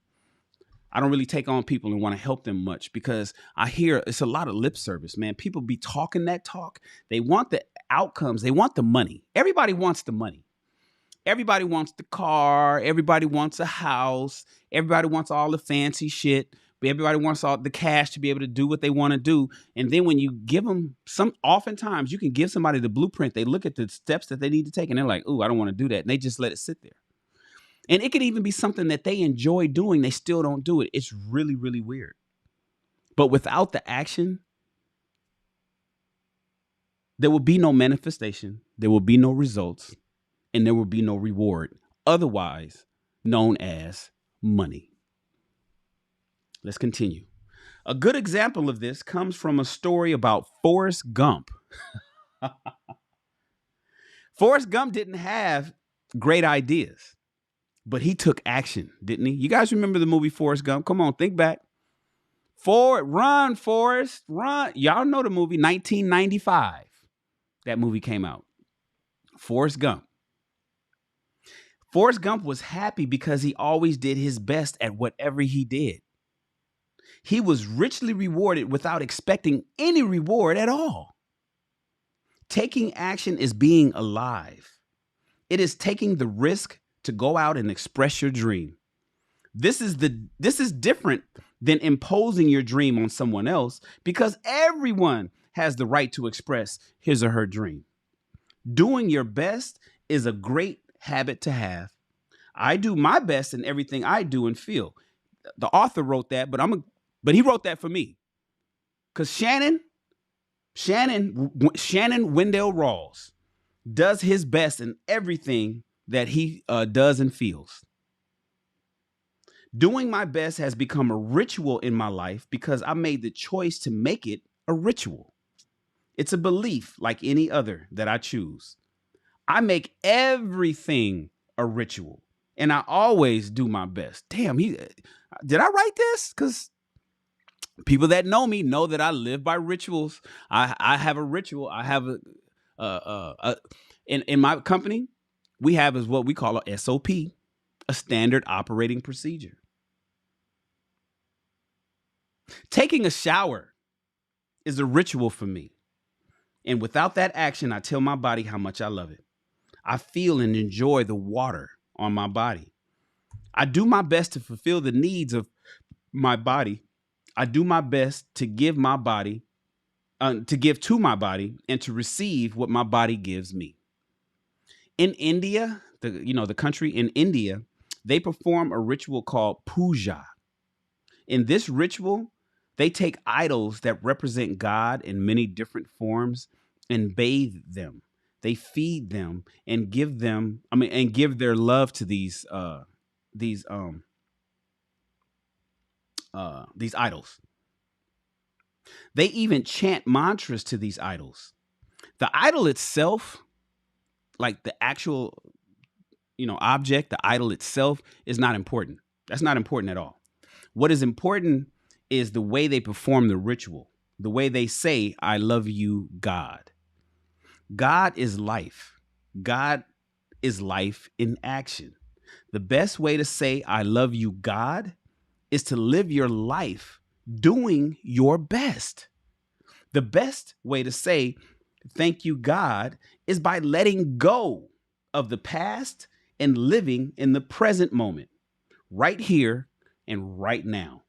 I don't really take on people and want to help them much because I hear it's a lot of lip service, man. People be talking that talk. They want the outcomes. They want the money. Everybody wants the money. Everybody wants the car. Everybody wants a house. Everybody wants all the fancy shit. Everybody wants all the cash to be able to do what they want to do. And then when you give them oftentimes you can give somebody the blueprint. They look at the steps that they need to take and they're like, ooh, I don't want to do that. And they just let it sit there. And it could even be something that they enjoy doing. They still don't do it. It's really, really weird. But without the action, there will be no manifestation. There will be no results. And there will be no reward, otherwise known as money. Let's continue. A good example of this comes from a story about Forrest Gump. Forrest Gump didn't have great ideas, but he took action, didn't he? You guys remember the movie Forrest Gump? Come on, think back. Run, Forrest, run. Y'all know the movie, 1995. That movie came out. Forrest Gump. Forrest Gump was happy because he always did his best at whatever he did. He was richly rewarded without expecting any reward at all. Taking action is being alive. It is taking the risk to go out and express your dream. This is different than imposing your dream on someone else, because everyone has the right to express his or her dream. Doing your best is a great habit to have. I do my best in everything I do and feel. The author wrote that, but he wrote that for me. Because Shannon Wendell Rawls does his best in everything that he does and feels. Doing my best has become a ritual in my life because I made the choice to make it a ritual. It's a belief like any other that I choose. I make everything a ritual, and I always do my best. Damn, did I write this? Because people that know me know that I live by rituals. I have a ritual. I have in my company, we have is what we call a SOP, a standard operating procedure. Taking a shower is a ritual for me. And without that action, I tell my body how much I love it. I feel and enjoy the water on my body. I do my best to fulfill the needs of my body. I do my best to give my body, to give to my body and to receive what my body gives me. In India, the country in India, they perform a ritual called puja. In this ritual, they take idols that represent God in many different forms and bathe them. They feed them and give their love to these idols. They even chant mantras to these idols. The idol itself, like the actual, object, the idol itself is not important. That's not important at all. What is important is the way they perform the ritual, the way they say, "I love you, God." God is life. God is life in action. The best way to say, "I love you, God," is to live your life doing your best. The best way to say, "Thank you, God," is by letting go of the past and living in the present moment, right here and right now.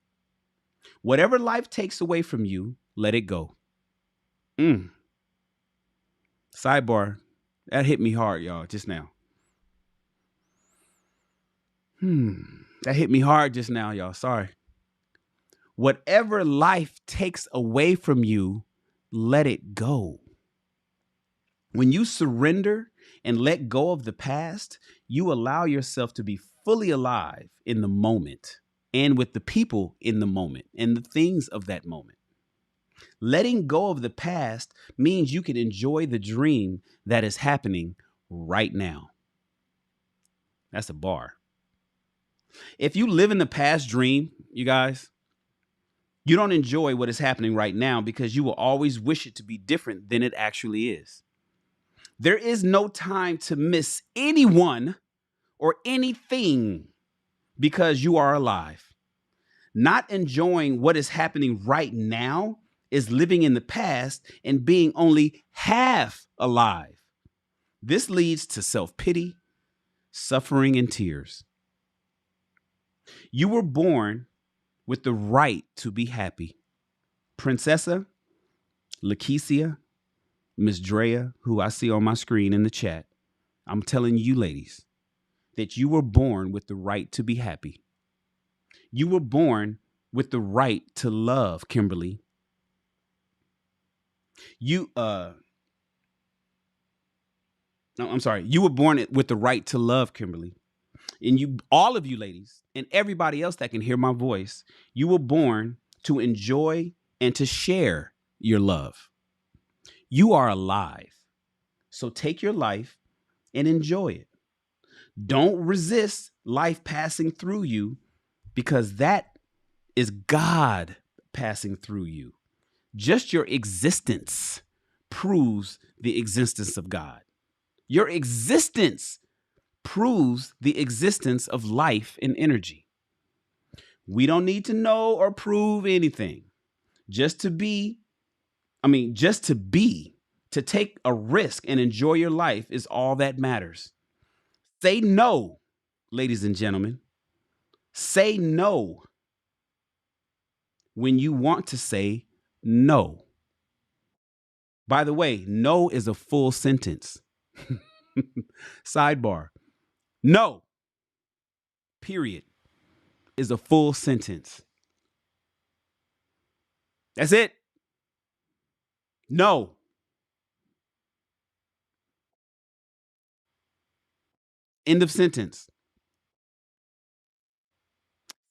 Whatever life takes away from you, let it go. Sidebar, that hit me hard, y'all, just now. That hit me hard just now, y'all. Sorry. Whatever life takes away from you, let it go. When you surrender and let go of the past, you allow yourself to be fully alive in the moment and with the people in the moment and the things of that moment. Letting go of the past means you can enjoy the dream that is happening right now. That's a bar. If you live in the past dream, you guys, you don't enjoy what is happening right now because you will always wish it to be different than it actually is. There is no time to miss anyone or anything because you are alive. Not enjoying what is happening right now is living in the past and being only half alive. This leads to self-pity, suffering, and tears. You were born with the right to be happy. Princessa, Lakeisha, Miss Drea, who I see on my screen in the chat, I'm telling you ladies that you were born with the right to be happy. You were born with the right to love, Kimberly. You were born with the right to love, Kimberly. And you, all of you ladies, and everybody else that can hear my voice, you were born to enjoy and to share your love. You are alive. So take your life and enjoy it. Don't resist life passing through you, because that is God passing through you. Just your existence proves the existence of God. Your existence proves the existence of life and energy. We don't need to know or prove anything. Just to be, to take a risk and enjoy your life is all that matters. Say no, ladies and gentlemen. Say no when you want to say no. By the way, no is a full sentence. Sidebar. No, period, is a full sentence. That's it. No. End of sentence.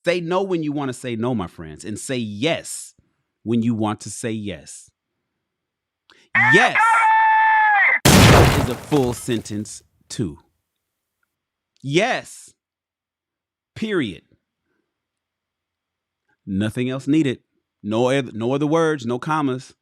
Say no when you want to say no, my friends, and say yes when you want to say yes. Yes is a full sentence too. Yes. Period. Nothing else needed. No other words, no commas,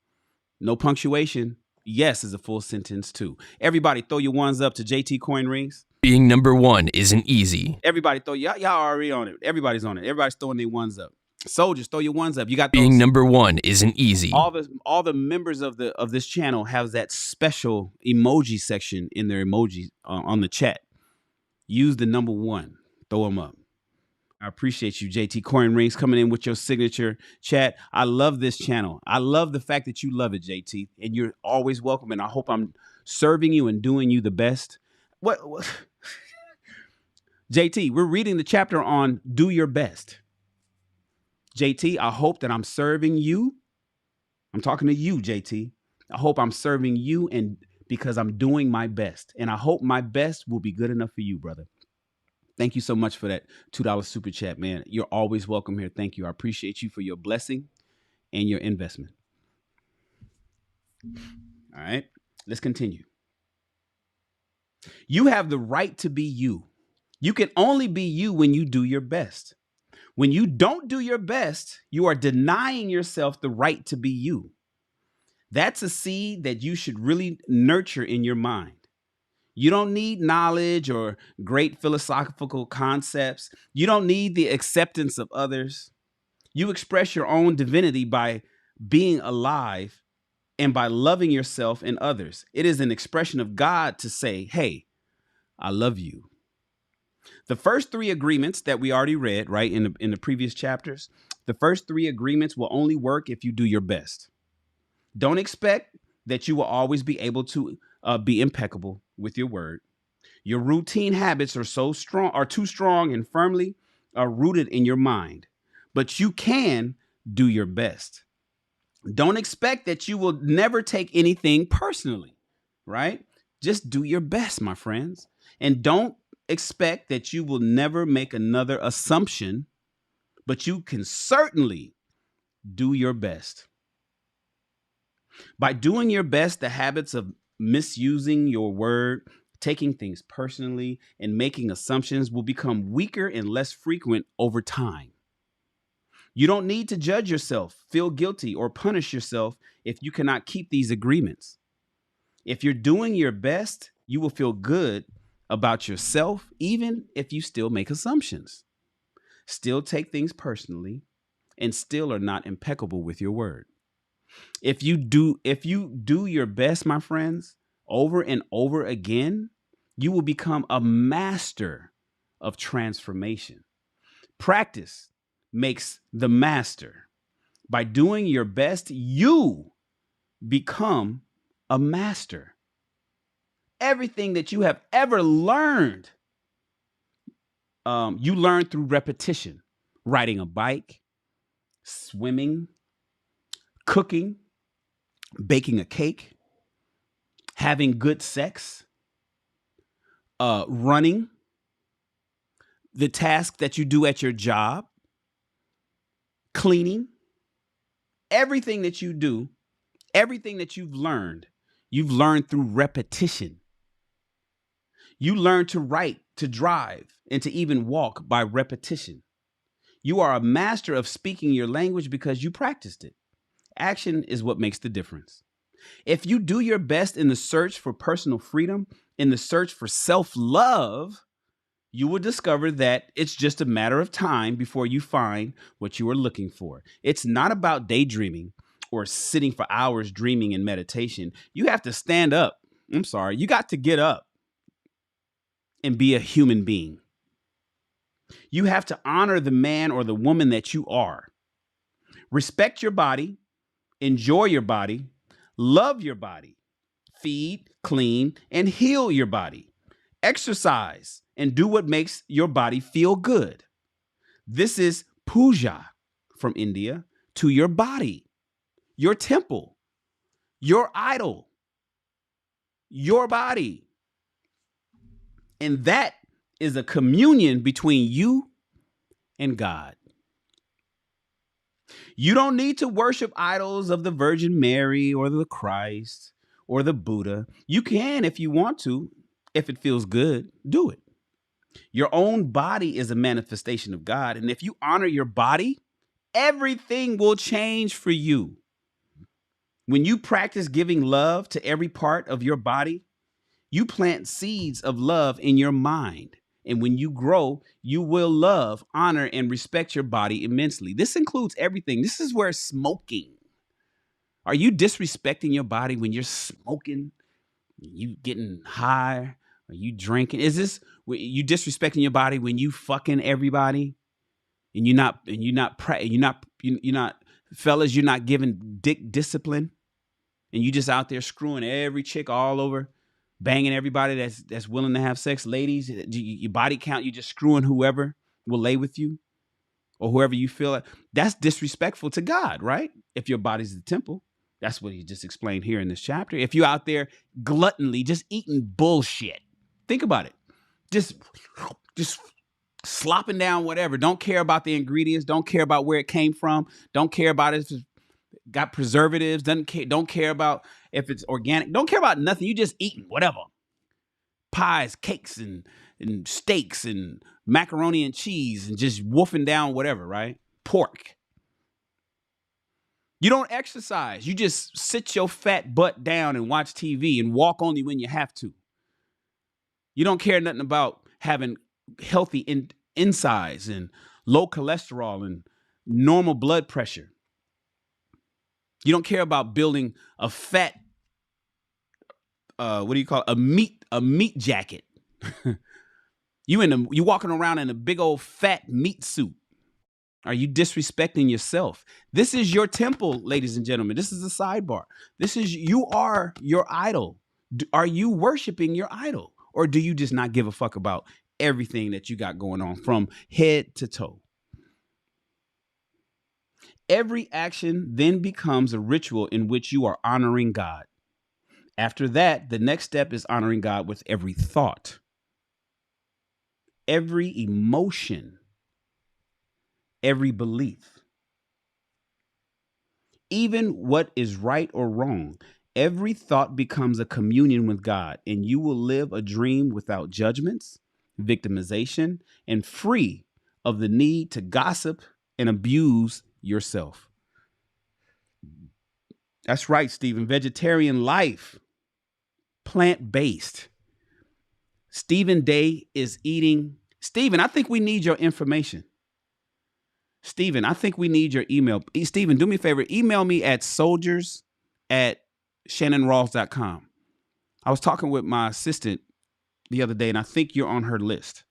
no punctuation. Yes is a full sentence too. Everybody throw your ones up to JT Coin Rings. Being number one isn't easy. Everybody throw y'all already on it. Everybody's on it. Everybody's throwing their ones up. Soldiers, throw your ones up. You got those. Being number one isn't easy. All the members of this channel have that special emoji section in their emojis on the chat. Use the number one. Throw them up. I appreciate you, JT Coin Rings, coming in with your signature chat. I love this channel. I love the fact that you love it, JT, and you're always welcome. And I hope I'm serving you and doing you the best. What? JT, we're reading the chapter on do your best. JT, I hope that I'm serving you. I'm talking to you, JT. I hope I'm serving you and because I'm doing my best. And I hope my best will be good enough for you, brother. Thank you so much for that $2 super chat, man. You're always welcome here. Thank you. I appreciate you for your blessing and your investment. All right, let's continue. You have the right to be you. You can only be you when you do your best. When you don't do your best, you are denying yourself the right to be you. That's a seed that you should really nurture in your mind. You don't need knowledge or great philosophical concepts. You don't need the acceptance of others. You express your own divinity by being alive and by loving yourself and others. It is an expression of God to say, hey, I love you. The first three agreements that we already read, right, in the previous chapters, the first three agreements will only work if you do your best. Don't expect that you will always be able to be impeccable with your word. Your routine habits are too strong and firmly rooted in your mind, but you can do your best. Don't expect that you will never take anything personally, right? Just do your best, my friends. And don't expect that you will never make another assumption, but you can certainly do your best. By doing your best, the habits of misusing your word, taking things personally, and making assumptions will become weaker and less frequent over time. You don't need to judge yourself, feel guilty, or punish yourself if you cannot keep these agreements. If you're doing your best, you will feel good about yourself, even if you still make assumptions, still take things personally, and still are not impeccable with your word. If you do your best, my friends, over and over again, you will become a master of transformation. Practice makes the master. By doing your best, you become a master. Everything that you have ever learned, you learn through repetition. Riding a bike, swimming, cooking, baking a cake, having good sex, running, the task that you do at your job, cleaning, everything that you do, everything that you've learned through repetition. You learn to write, to drive, and to even walk by repetition. You are a master of speaking your language because you practiced it. Action is what makes the difference. If you do your best in the search for personal freedom, in the search for self-love, you will discover that it's just a matter of time before you find what you are looking for. It's not about daydreaming or sitting for hours dreaming in meditation. You have to stand up. You got to get up and be a human being. You have to honor the man or the woman that you are. Respect your body, enjoy your body, love your body, feed, clean, and heal your body. Exercise and do what makes your body feel good. This is puja from India to your body, your temple, your idol, your body. And that is a communion between you and God. You don't need to worship idols of the Virgin Mary or the Christ or the Buddha. You can if you want to, if it feels good, do it. Your own body is a manifestation of God. And if you honor your body, everything will change for you. When you practice giving love to every part of your body, you plant seeds of love in your mind. And when you grow, you will love, honor, and respect your body immensely. This includes everything. This is where smoking. Are you disrespecting your body when you're smoking? You getting high? Are you drinking? Is this you disrespecting your body when you fucking everybody? And you're not fellas, you're not giving dick discipline, and you just out there screwing every chick all over, banging everybody that's willing to have sex. Ladies, your body count, you just screwing whoever will lay with you or whoever you feel like. That's disrespectful to God, right? If your body's the temple. That's what he just explained here in this chapter. If you're out there gluttonly, just eating bullshit, think about it. Just slopping down whatever. Don't care about the ingredients. Don't care about where it came from. Don't care about if it's got preservatives. Don't care about if it's organic. Don't care about nothing. You just eating whatever. Pies, cakes, and steaks, and macaroni and cheese, and just wolfing down whatever, right? Pork. You don't exercise. You just sit your fat butt down and watch TV and walk only when you have to. You don't care nothing about having healthy insides and low cholesterol and normal blood pressure. You don't care about building a fat, a meat jacket. You walking around in a big old fat meat suit. Are you disrespecting yourself? This is your temple, ladies and gentlemen. This is a sidebar. You are your idol. Are you worshiping your idol? Or do you just not give a fuck about everything that you got going on from head to toe? Every action then becomes a ritual in which you are honoring God. After that, the next step is honoring God with every thought, every emotion, every belief, even what is right or wrong. Every thought becomes a communion with God, and you will live a dream without judgments, victimization, and free of the need to gossip and abuse yourself. That's right, Stephen. Vegetarian life, plant-based. Stephen Day is eating. Stephen, I think we need your information. Stephen, I think we need your email. Stephen, do me a favor. Email me at soldiers@shannonrawls.com. I was talking with my assistant the other day, and I think you're on her list.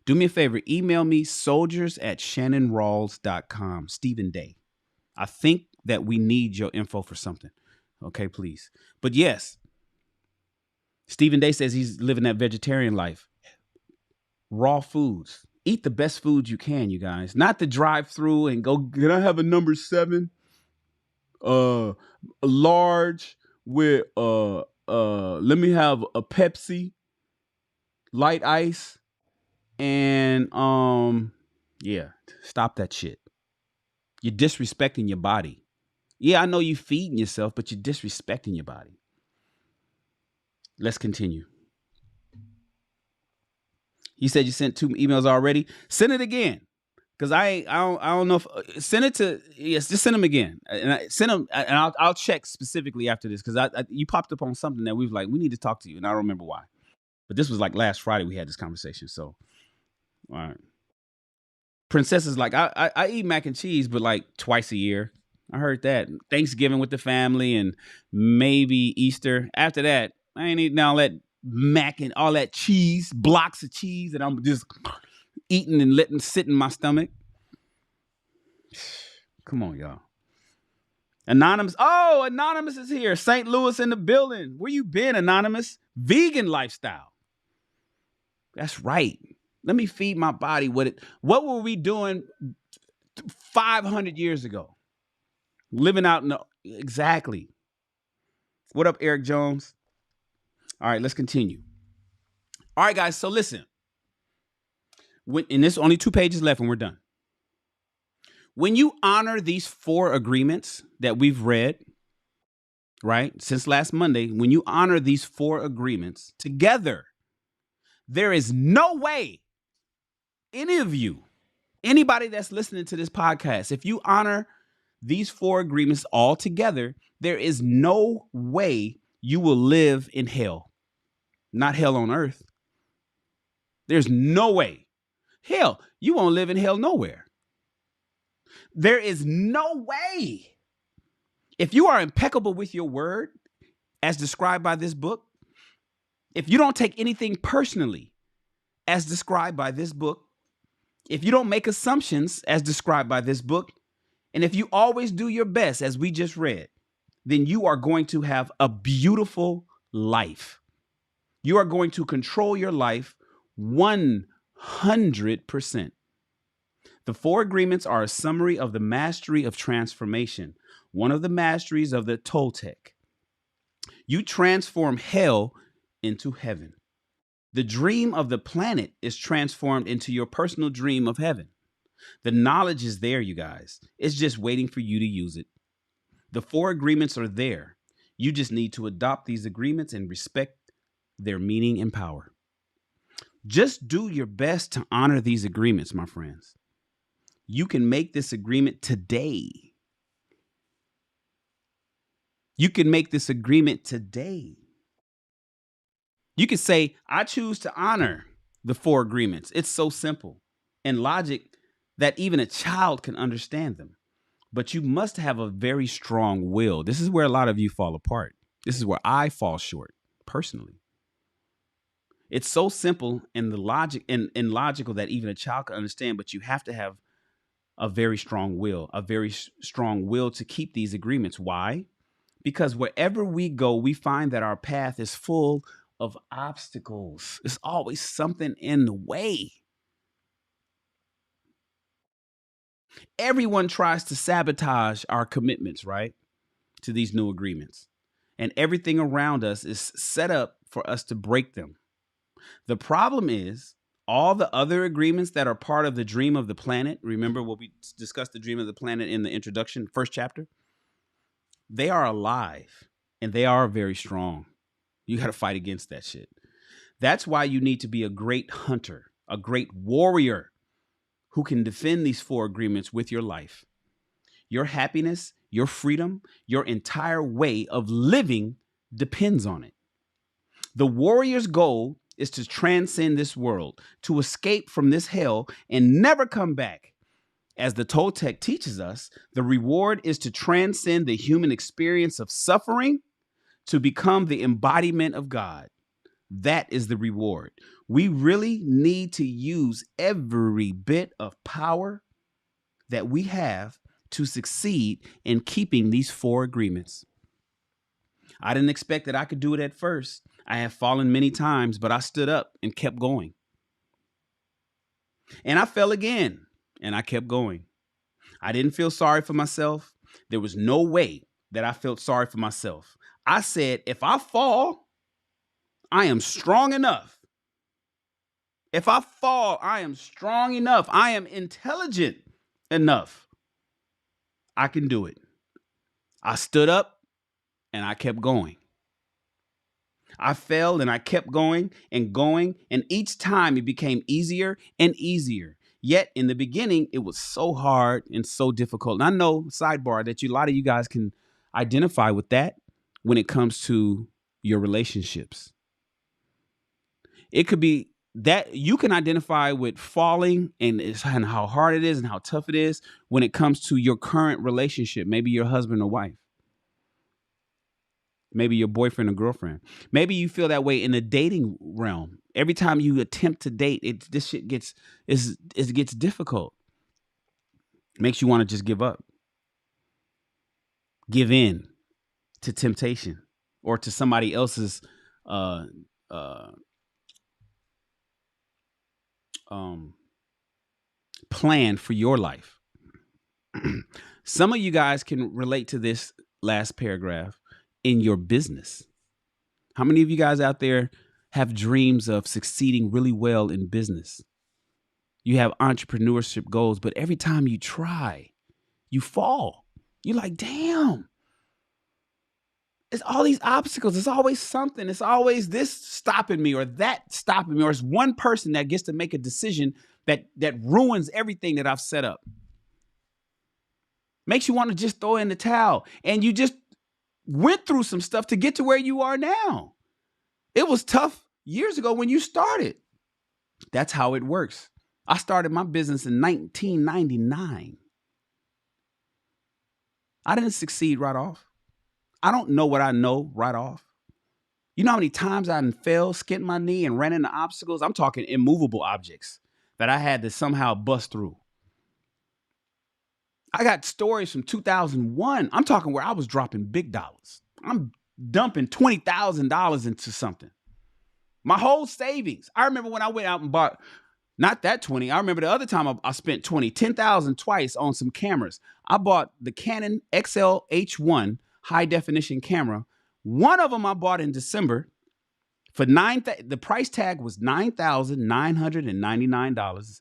Do me a favor. Email me soldiers@shannonrawls.com. Stephen Day. I think that we need your info for something. Okay, please. But yes, Stephen Day says he's living that vegetarian life. Raw foods. Eat the best foods you can, you guys. Not the drive through and go, can I have a number 7? A large with let me have a Pepsi, light ice, and yeah, stop that shit. You're disrespecting your body. Yeah, I know you're feeding yourself, but you're disrespecting your body. Let's continue. You said you sent 2 emails already. Send it again, because I don't know if send it to just send them again, and send them, and I'll check specifically after this, because you popped up on something that we need to talk to you, and I don't remember why. But this was like last Friday we had this conversation. So, all right. Princess is like, I eat mac and cheese, but like twice a year. I heard that. Thanksgiving with the family and maybe Easter. After that, I ain't eating all that mac and all that cheese, blocks of cheese that I'm just eating and letting sit in my stomach. Come on, y'all. Anonymous. Oh, Anonymous is here. St. Louis in the building. Where you been, Anonymous? Vegan lifestyle. That's right. Let me feed my body what were we doing 500 years ago? Living out in the, exactly. What up, Eric Jones? All right, let's continue. All right, guys, so listen. And there's only 2 pages left and we're done. When you honor these 4 agreements that we've read, right, since last Monday, when you honor these 4 agreements together, there is no way any of you, anybody that's listening to this podcast, if you honor these 4 agreements all together, there is no way you will live in hell. Not hell on earth. There's no way. Hell, you won't live in hell nowhere. There is no way. If you are impeccable with your word, as described by this book, if you don't take anything personally, as described by this book, if you don't make assumptions, as described by this book, and if you always do your best, as we just read, then you are going to have a beautiful life. You are going to control your life 100%. The 4 agreements are a summary of the mastery of transformation, one of the masteries of the Toltec. You transform hell into heaven. The dream of the planet is transformed into your personal dream of heaven. The knowledge is there, you guys. It's just waiting for you to use it. The 4 agreements are there. You just need to adopt these agreements and respect their meaning and power. Just do your best to honor these agreements, my friends. You can make this agreement today. You can make this agreement today. You can say, I choose to honor the 4 agreements. It's so simple and logic that even a child can understand them. But you must have a very strong will. This is where a lot of you fall apart. This is where I fall short personally. It's so simple and the logic and logical that even a child can understand, but you have to have a very strong will to keep these agreements. Why? Because wherever we go, we find that our path is full of obstacles. There's always something in the way. Everyone tries to sabotage our commitments, right, to these new agreements. And everything around us is set up for us to break them. The problem is all the other agreements that are part of the dream of the planet. Remember what we discussed the dream of the planet in the introduction, first chapter? They are alive and they are very strong. You got to fight against that shit. That's why you need to be a great hunter, a great warrior who can defend these 4 agreements with your life. Your happiness, your freedom, your entire way of living depends on it. The warrior's goal is to transcend this world, to escape from this hell and never come back. As the Toltec teaches us, the reward is to transcend the human experience of suffering to become the embodiment of God. That is the reward. We really need to use every bit of power that we have to succeed in keeping these 4 agreements. I didn't expect that I could do it at first. I have fallen many times, but I stood up and kept going. And I fell again, and I kept going. I didn't feel sorry for myself. There was no way that I felt sorry for myself. I said, if I fall, I am strong enough. If I fall, I am strong enough. I am intelligent enough. I can do it. I stood up and I kept going. I fell and I kept going, and each time it became easier and easier. Yet in the beginning, it was so hard and so difficult. And I know, sidebar, that a lot of you guys can identify with that when it comes to your relationships. It could be that you can identify with falling and how hard it is and how tough it is when it comes to your current relationship, maybe your husband or wife, maybe your boyfriend or girlfriend. Maybe you feel that way in the dating realm. Every time you attempt to date, this shit gets difficult. Makes you want to just give up. Give in to temptation or to somebody else's plan for your life. Some of you guys can relate to this last paragraph in your business. How many of you guys out there have dreams of succeeding really well in business? You have entrepreneurship goals, but every time you try, you fall. You're like, damn. It's all these obstacles. It's always something. It's always this stopping me or that stopping me, or it's one person that gets to make a decision that ruins everything that I've set up. Makes you want to just throw in the towel. And you just went through some stuff to get to where you are now. It was tough years ago when you started. That's how it works. I started my business in 1999. I didn't succeed right off. I don't know what I know right off. You know how many times I fell, skinned my knee, and ran into obstacles? I'm talking immovable objects that I had to somehow bust through. I got stories from 2001. I'm talking where I was dropping big dollars. I'm dumping $20,000 into something. My whole savings. I remember when I went out and bought, not that 20. I remember the other time I spent 10,000 twice on some cameras. I bought the Canon XL-H1 high definition camera. One of them I bought in December for the price tag was $9,999.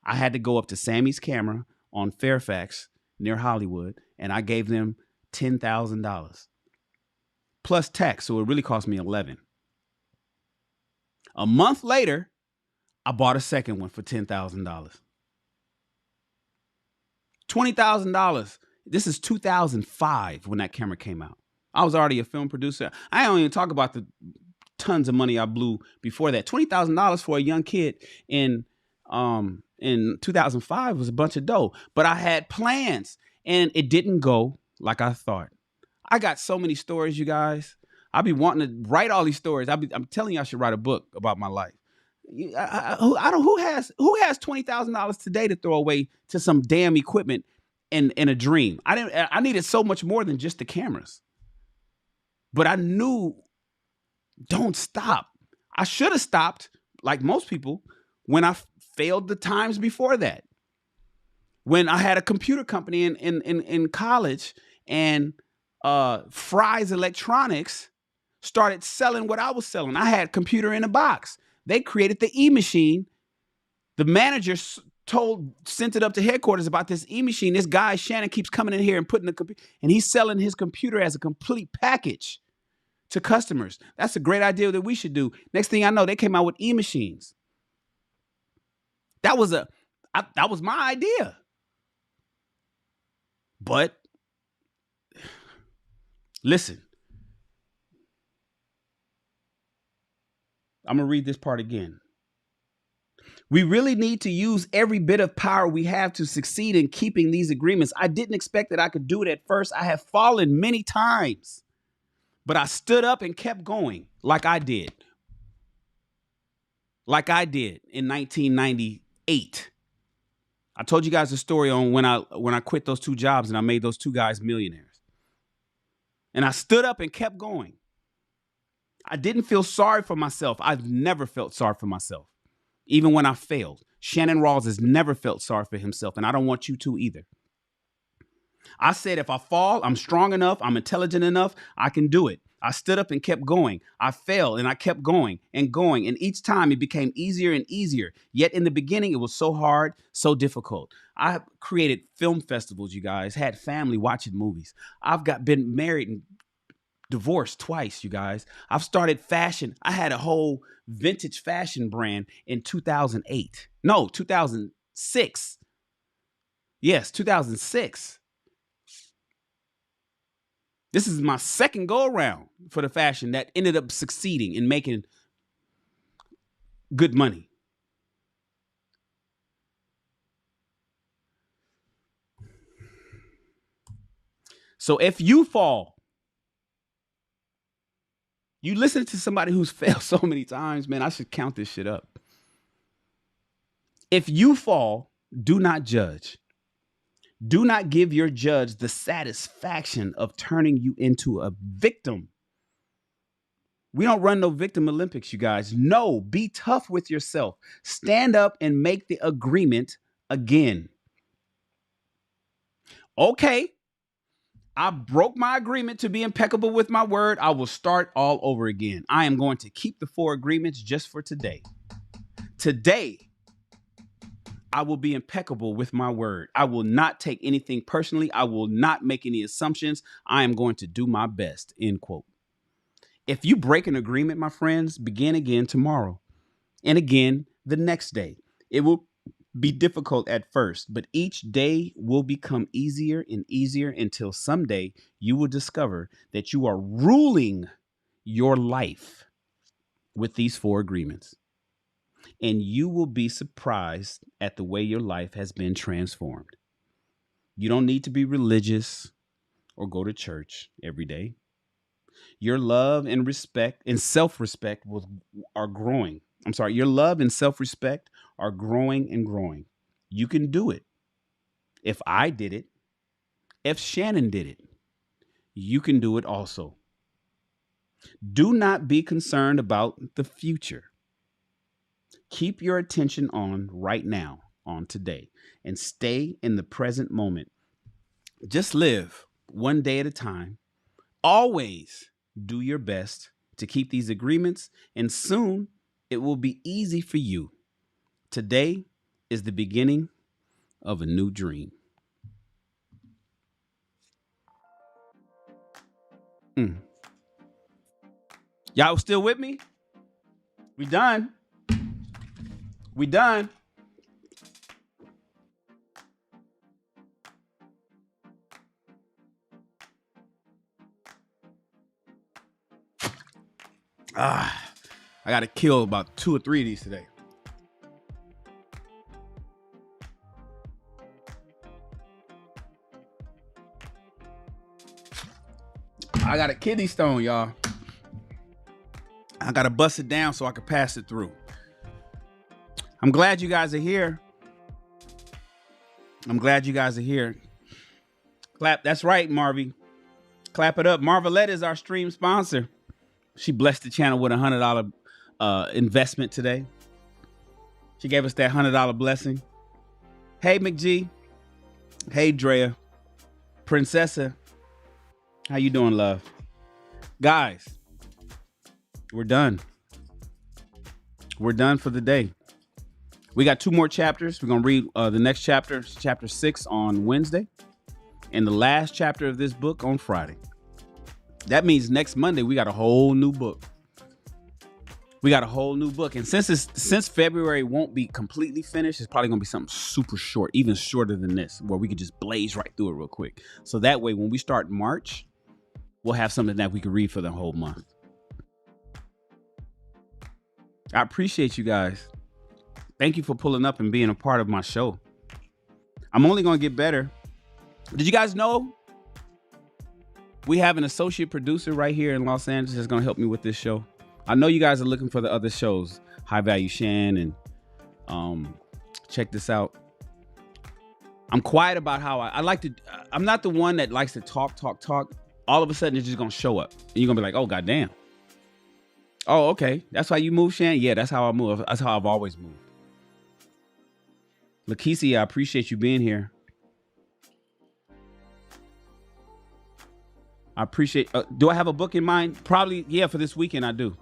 I had to go up to Sammy's Camera on Fairfax near Hollywood, and I gave them $10,000 plus tax. So it really cost me $11,000. A month later, I bought a second one for $10,000. $20,000. This is 2005 when that camera came out. I was already a film producer. I don't even talk about the tons of money I blew before that. $20,000 for a young kid in 2005 was a bunch of dough. But I had plans, and it didn't go like I thought. I got so many stories, you guys. I be wanting to write all these stories. I'm telling you, I should write a book about my life. Who has $20,000 today to throw away to some damn equipment in a dream? I needed so much more than just the cameras. But I knew, don't stop. I should have stopped, like most people, when I failed the times before that. When I had a computer company in college, and Fry's Electronics started selling what I was selling. I had computer in a box. They created the e-machine. The manager sent it up to headquarters about this e-machine. This guy, Shannon, keeps coming in here and putting the computer, and he's selling his computer as a complete package to customers. That's a great idea that we should do. Next thing I know, they came out with e-machines. That was my idea. But listen, I'm going to read this part again. We really need to use every bit of power we have to succeed in keeping these agreements. I didn't expect that I could do it at first. I have fallen many times, but I stood up and kept going like I did. Like I did in 1998. I told you guys a story on when I quit those two jobs and I made those two guys millionaires. And I stood up and kept going. I didn't feel sorry for myself. I've never felt sorry for myself, even when I failed. Shannon Rawls has never felt sorry for himself, and I don't want you to either. I said, if I fall, I'm strong enough, I'm intelligent enough, I can do it. I stood up and kept going. I failed and I kept going. And each time it became easier and easier. Yet in the beginning, it was so hard, so difficult. I created film festivals, you guys, had family watching movies. I've been married and divorced twice, you guys. I've started fashion. I had a whole vintage fashion brand in 2008. No, 2006. Yes, 2006. This is my second go around for the fashion that ended up succeeding in making good money. So if you fall, you listen to somebody who's failed so many times, man, I should count this shit up. If you fall, do not judge. Do not give your judge the satisfaction of turning you into a victim. We don't run no victim Olympics, you guys. No, be tough with yourself. Stand up and make the agreement again. Okay, I broke my agreement to be impeccable with my word. I will start all over again. I am going to keep the 4 agreements just for today. Today, I will be impeccable with my word. I will not take anything personally. I will not make any assumptions. I am going to do my best, end quote. If you break an agreement, my friends, begin again tomorrow and again the next day. It will be difficult at first, but each day will become easier and easier until someday you will discover that you are ruling your life with these 4 agreements. And you will be surprised at the way your life has been transformed. You don't need to be religious or go to church every day. Your love and respect and self-respect are growing. Your love and self-respect are growing and growing. You can do it. If I did it, if Shannon did it, you can do it also. Do not be concerned about the future. Keep your attention on right now, on today, and stay in the present moment. Just live one day at a time. Always do your best to keep these agreements, and soon it will be easy for you. Today is the beginning of a new dream. Y'all still with me? We done. We done. I got to kill about 2 or 3 of these today. I got a kidney stone, y'all. I got to bust it down so I can pass it through. I'm glad you guys are here. Clap. That's right, Marvy. Clap it up. Marvelette is our stream sponsor. She blessed the channel with a $100 investment today. She gave us that $100 blessing. Hey, McG. Hey, Drea. Princessa. How you doing, love? Guys, we're done. We're done for the day. We got 2 more chapters. We're going to read the next chapter, chapter 6 on Wednesday, and the last chapter of this book on Friday. That means next Monday, we got a whole new book. And since February won't be completely finished, it's probably going to be something super short, even shorter than this, where we can just blaze right through it real quick. So that way, when we start March, we'll have something that we can read for the whole month. I appreciate you guys. Thank you for pulling up and being a part of my show. I'm only going to get better. Did you guys know we have an associate producer right here in Los Angeles that's going to help me with this show? I know you guys are looking for the other shows, High Value Shan, and check this out. I'm quiet about how I like to. I'm not the one that likes to talk. All of a sudden, it's just going to show up. And you're going to be like, oh, goddamn. Oh, okay. That's how you move, Shan? Yeah, that's how I move. That's how I've always moved. Lakeisha, I appreciate you being here. I appreciate. Do I have a book in mind? Probably, yeah, for this weekend, I do.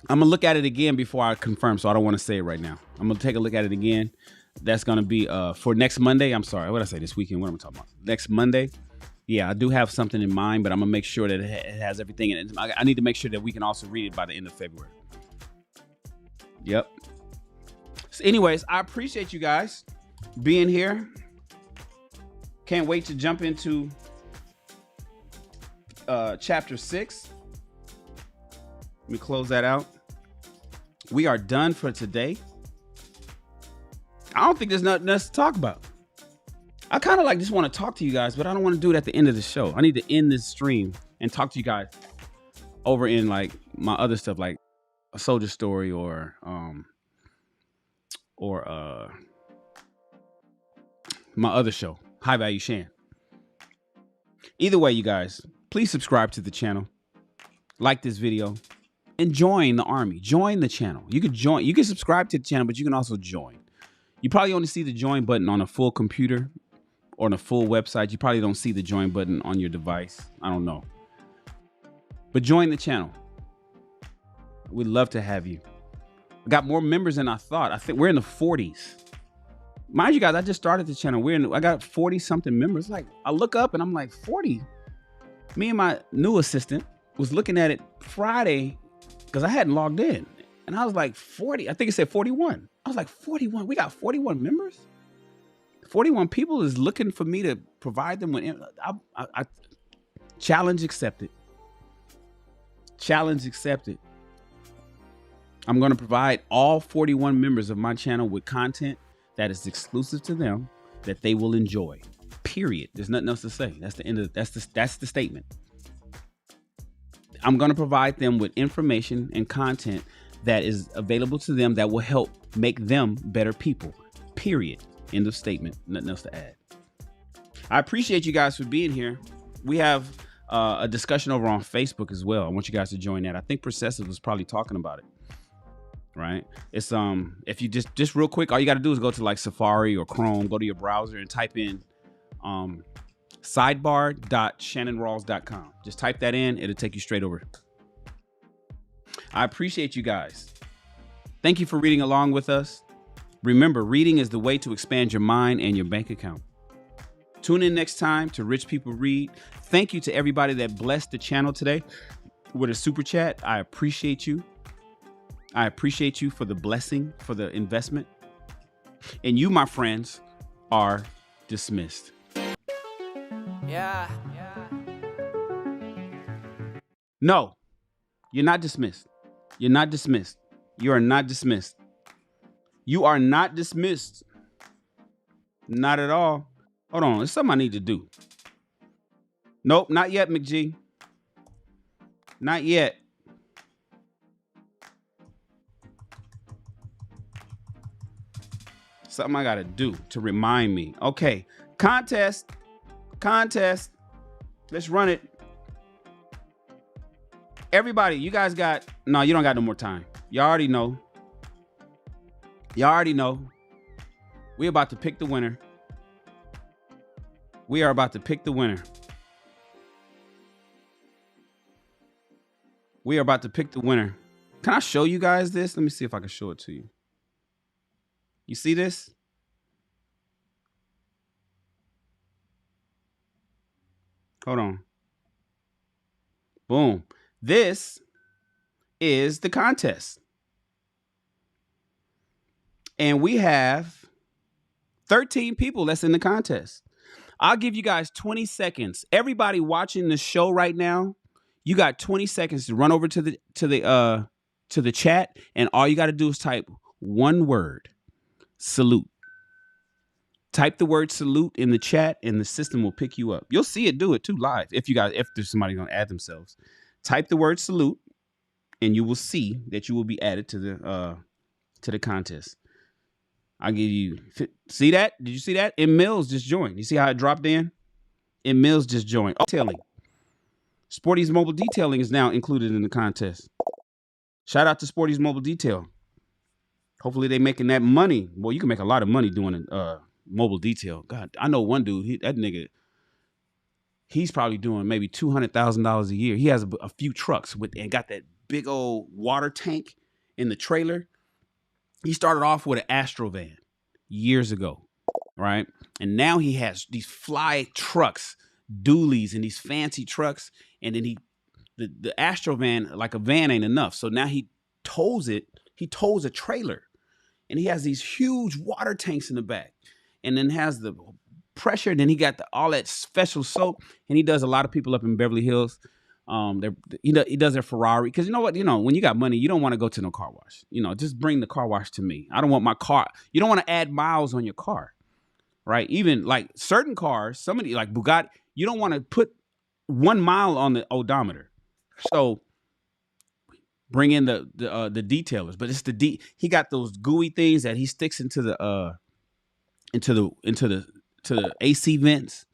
I'm going to look at it again before I confirm, so I don't want to say it right now. I'm going to take a look at it again. That's going to be for next Monday. I'm sorry. What did I say this weekend? What am I talking about? Next Monday. Yeah, I do have something in mind, but I'm going to make sure that it has everything in it. I need to make sure that we can also read it by the end of February. Yep. So anyways, I appreciate you guys being here. Can't wait to jump into chapter 6. Let me close that out. We are done for today. I don't think there's nothing else to talk about. I kind of like just want to talk to you guys, but I don't want to do it at the end of the show. I need to end this stream and talk to you guys over in like my other stuff, like a soldier story or my other show, High Value Shan. Either way, you guys, please subscribe to the channel, like this video, and join the army. Join the channel. You can join. You can subscribe to the channel, but you can also join. You probably only see the join button on a full computer or on a full website. You probably don't see the join button on your device. I don't know. But join the channel. We'd love to have you. We got more members than I thought. I think we're in the 40s. Mind you guys, I just started the channel. I got 40 something members. Like I look up and I'm like 40. Me and my new assistant was looking at it Friday because I hadn't logged in. And I was like 40. I think it said 41. I was like 41. We got 41 members. 41 people is looking for me to provide them with. I challenge accepted. Challenge accepted. I'm going to provide all 41 members of my channel with content that is exclusive to them that they will enjoy. Period. There's nothing else to say. That's the end of that's the statement. I'm going to provide them with information and content that is available to them that will help make them better people. Period. End of statement. Nothing else to add. I appreciate you guys for being here. We have a discussion over on Facebook as well. I want you guys to join that. I think Processive was probably talking about it. Right? It's if you just real quick, all you got to do is go to like Safari or Chrome, go to your browser and type in sidebar.shannonrawls.com. Just type that in, it'll take you straight over. I appreciate you guys. Thank you for reading along with us. Remember, reading is the way to expand your mind and your bank account. Tune in next time to Rich People Read. Thank you to everybody that blessed the channel today with a super chat. I appreciate you. I appreciate you for the blessing, for the investment. And you, my friends, are dismissed. Yeah. No, you're not dismissed. You're not dismissed. You are not dismissed. You are not dismissed. Not at all. Hold on. There's something I need to do. Nope, not yet, McG. Not yet. Something I got to do to remind me. Okay. Contest. Let's run it. Everybody, you guys got... No, you don't got no more time. You already know. We're about to pick the winner. We are about to pick the winner. We are about to pick the winner. Can I show you guys this? Let me see if I can show it to you. You see this? Hold on. Boom. This is the contest. And we have 13 people that's in the contest. I'll give you guys 20 seconds. Everybody watching the show right now, you got 20 seconds to run over to the chat, and all you got to do is type one word: salute. Type the word salute in the chat, and the system will pick you up. You'll see it do it too live. If there's somebody gonna add themselves, type the word salute, and you will see that you will be added to the contest. I'll give you, see that? Did you see that? And Mills just joined. You see how it dropped in? And Mills just joined. Oh, detailing. Sporty's Mobile Detailing is now included in the contest. Shout out to Sporty's Mobile Detail. Hopefully they making that money. Well, you can make a lot of money doing mobile detail. God, I know one dude, that nigga, he's probably doing maybe $200,000 a year. He has a few trucks and got that big old water tank in the trailer. He started off with an Astro van years ago, right? And now he has these fly trucks, dualies, and these fancy trucks. And then the Astro van, like a van ain't enough. So now he tows it. He tows a trailer, and he has these huge water tanks in the back, and then has the pressure. And then he got all that special soap, and he does a lot of people up in Beverly Hills. He does their Ferrari because you know what? When you got money, you don't want to go to no car wash. Just bring the car wash to me. I don't want my car. You don't want to add miles on your car, right? Even like certain cars, somebody like Bugatti, you don't want to put 1 mile on the odometer. So bring in the detailers, but it's he got those gooey things that he sticks into the AC vents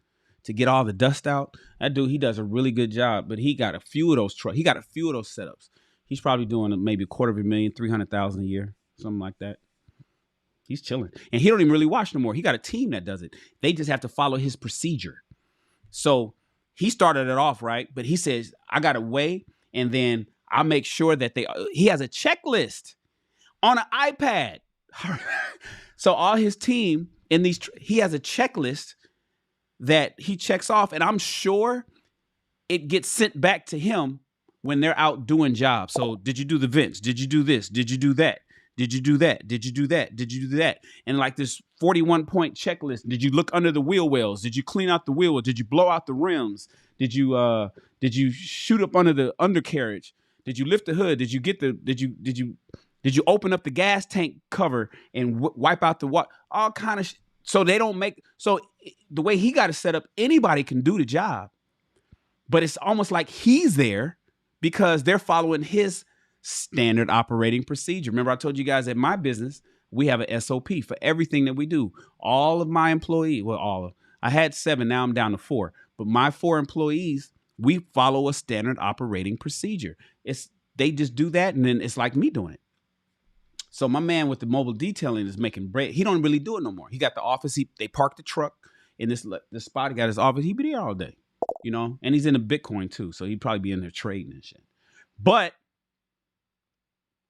to get all the dust out. That dude, he does a really good job, but he got a few of those trucks. He got a few of those setups. He's probably doing maybe $250,000, $300,000 a year, something like that. He's chilling. And he don't even really wash no more. He got a team that does it. They just have to follow his procedure. So he started it off right, but he says, I got to weigh, and then I make sure that he has a checklist on an iPad. So all his team he has a checklist that he checks off, and I'm sure it gets sent back to him when they're out doing jobs. So did you do the vents? Did you do this? Did you do that? Did you do that? Did you do that? Did you do that? And like this 41-point checklist. Did you look under the wheel wells? Did you clean out the wheel wells? Did you blow out the rims? Did you shoot up under the undercarriage? Did you lift the hood? Did you open up the gas tank cover and wipe out the water? All kind of so they don't make the way he got it set up, anybody can do the job. But it's almost like he's there because they're following his standard operating procedure. Remember, I told you guys at my business, we have an SOP for everything that we do. All of my employees, I had 7, now I'm down to 4. But my 4 employees, we follow a standard operating procedure. They just do that, and then it's like me doing it. So my man with the mobile detailing is making bread. He don't really do it no more. He got the office. They parked the truck in this spot. He got his office. He be there all day, and he's into Bitcoin too. So he'd probably be in there trading and shit. But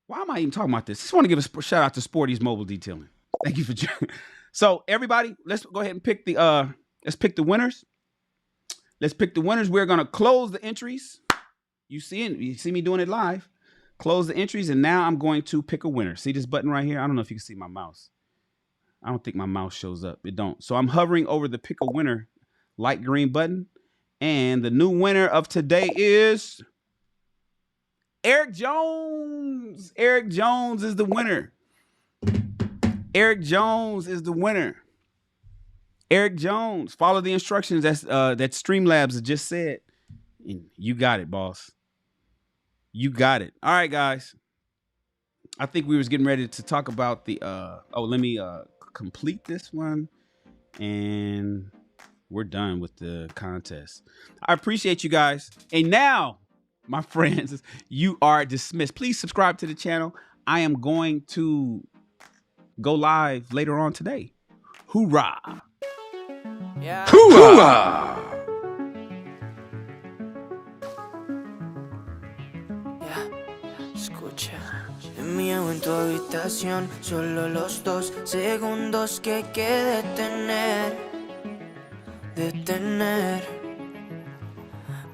why am I even talking about this? I just want to give a shout out to Sporty's Mobile Detailing. Thank you for joining. So everybody, let's go ahead and pick the winners. Let's pick the winners. We're gonna close the entries. You see me doing it live. Close the entries, and now I'm going to pick a winner. See this button right here? I don't know if you can see my mouse. I don't think my mouse shows up. It don't. So I'm hovering over the pick a winner light green button, and the new winner of today is Eric Jones. Eric Jones is the winner. Eric Jones is the winner. Eric Jones. Follow the instructions that Streamlabs just said. And you got it, boss. You got it. All right, guys. I think we was getting ready to talk about the let me complete this one, and we're done with the contest. I appreciate you guys. And now, my friends, you are dismissed. Please subscribe to the channel. I am going to go live later on today. Hoorah! Yeah. Hoorah! Escucha. Mío en tu habitación, solo los 2 segundos que hay que detener.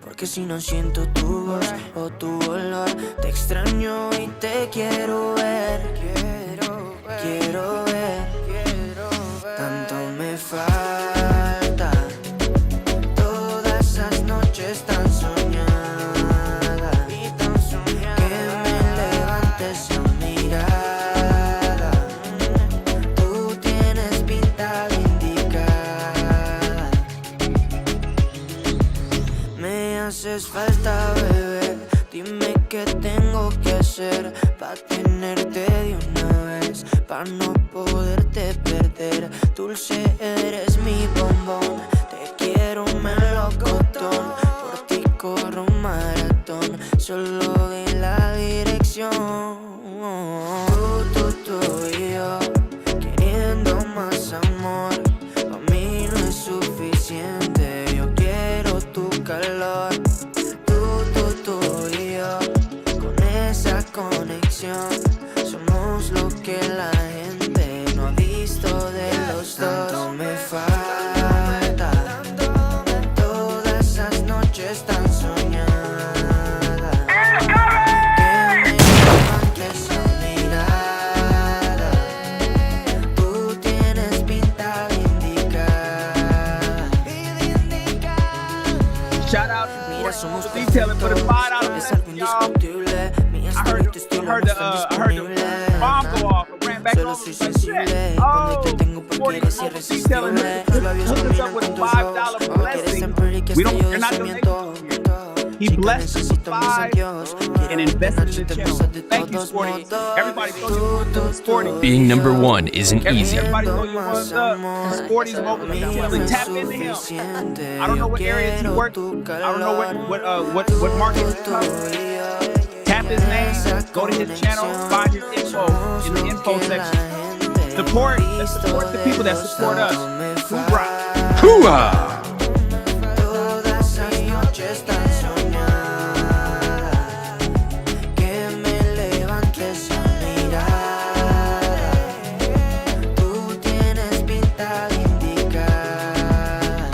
Porque si no siento tu voz o tu olor, te extraño y te quiero ver. Quiero ver. Tanto me falta. Todas esas noches tan soñadas. Que me levantes la mirada. Tú tienes pinta de indicada. Me haces falta, bebé. Dime qué tengo que hacer pa' tenerte de una vez, pa' no poderte perder. Dulce, eres mi bombón. Te quiero melocotón. Por ti corro un maratón. Solo de la dirección. Tú y yo, queriendo más amor. Pa' mí no es suficiente. Yo quiero tu calor. Tú y yo, con esa conexión. Somos lo que la gente no ha visto de los dos. Tanto me falta. somos detailing for the $5 es algo lesson, y'all. indiscutible. Mi I estilo y heard tu estilo the no están disponibles. bomb go off. I ran back Solo over. soy Like, sensible shit. cuando Oh, te tengo porque 40 eres detailing. irresistible. Tus labios Hook us combinan up with a con tus $5 ojos, aunque eres blessing. tan pretty que We hasta don't, yo you're not desmiento. donating. He Chica, blessed us with necesito mis adiós. $5 and invested in the channel. Pensar de Thank you, todos Sporty. modos. Everybody, throw your Sporty. Being number one isn't easy. Everybody throw your ones up. Sporty's vocal detailing. Tap into him. I don't know what areas he works. I don't know what market he covers. Tap his name. Go to his channel. Find his info in the info section. Support. Let's support the people that support us. Hoorah. Hooah! Todas esas noches tan soñadas, que me levantes a mirar. Tú tienes pinta de indicar.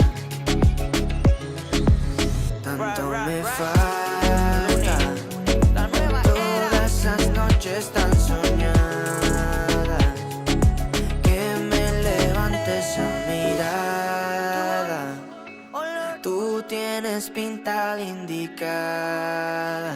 Tanto me falta. Todas esas noches tan soñadas, que me levantes a mirar. Tú tienes pinta de indicada.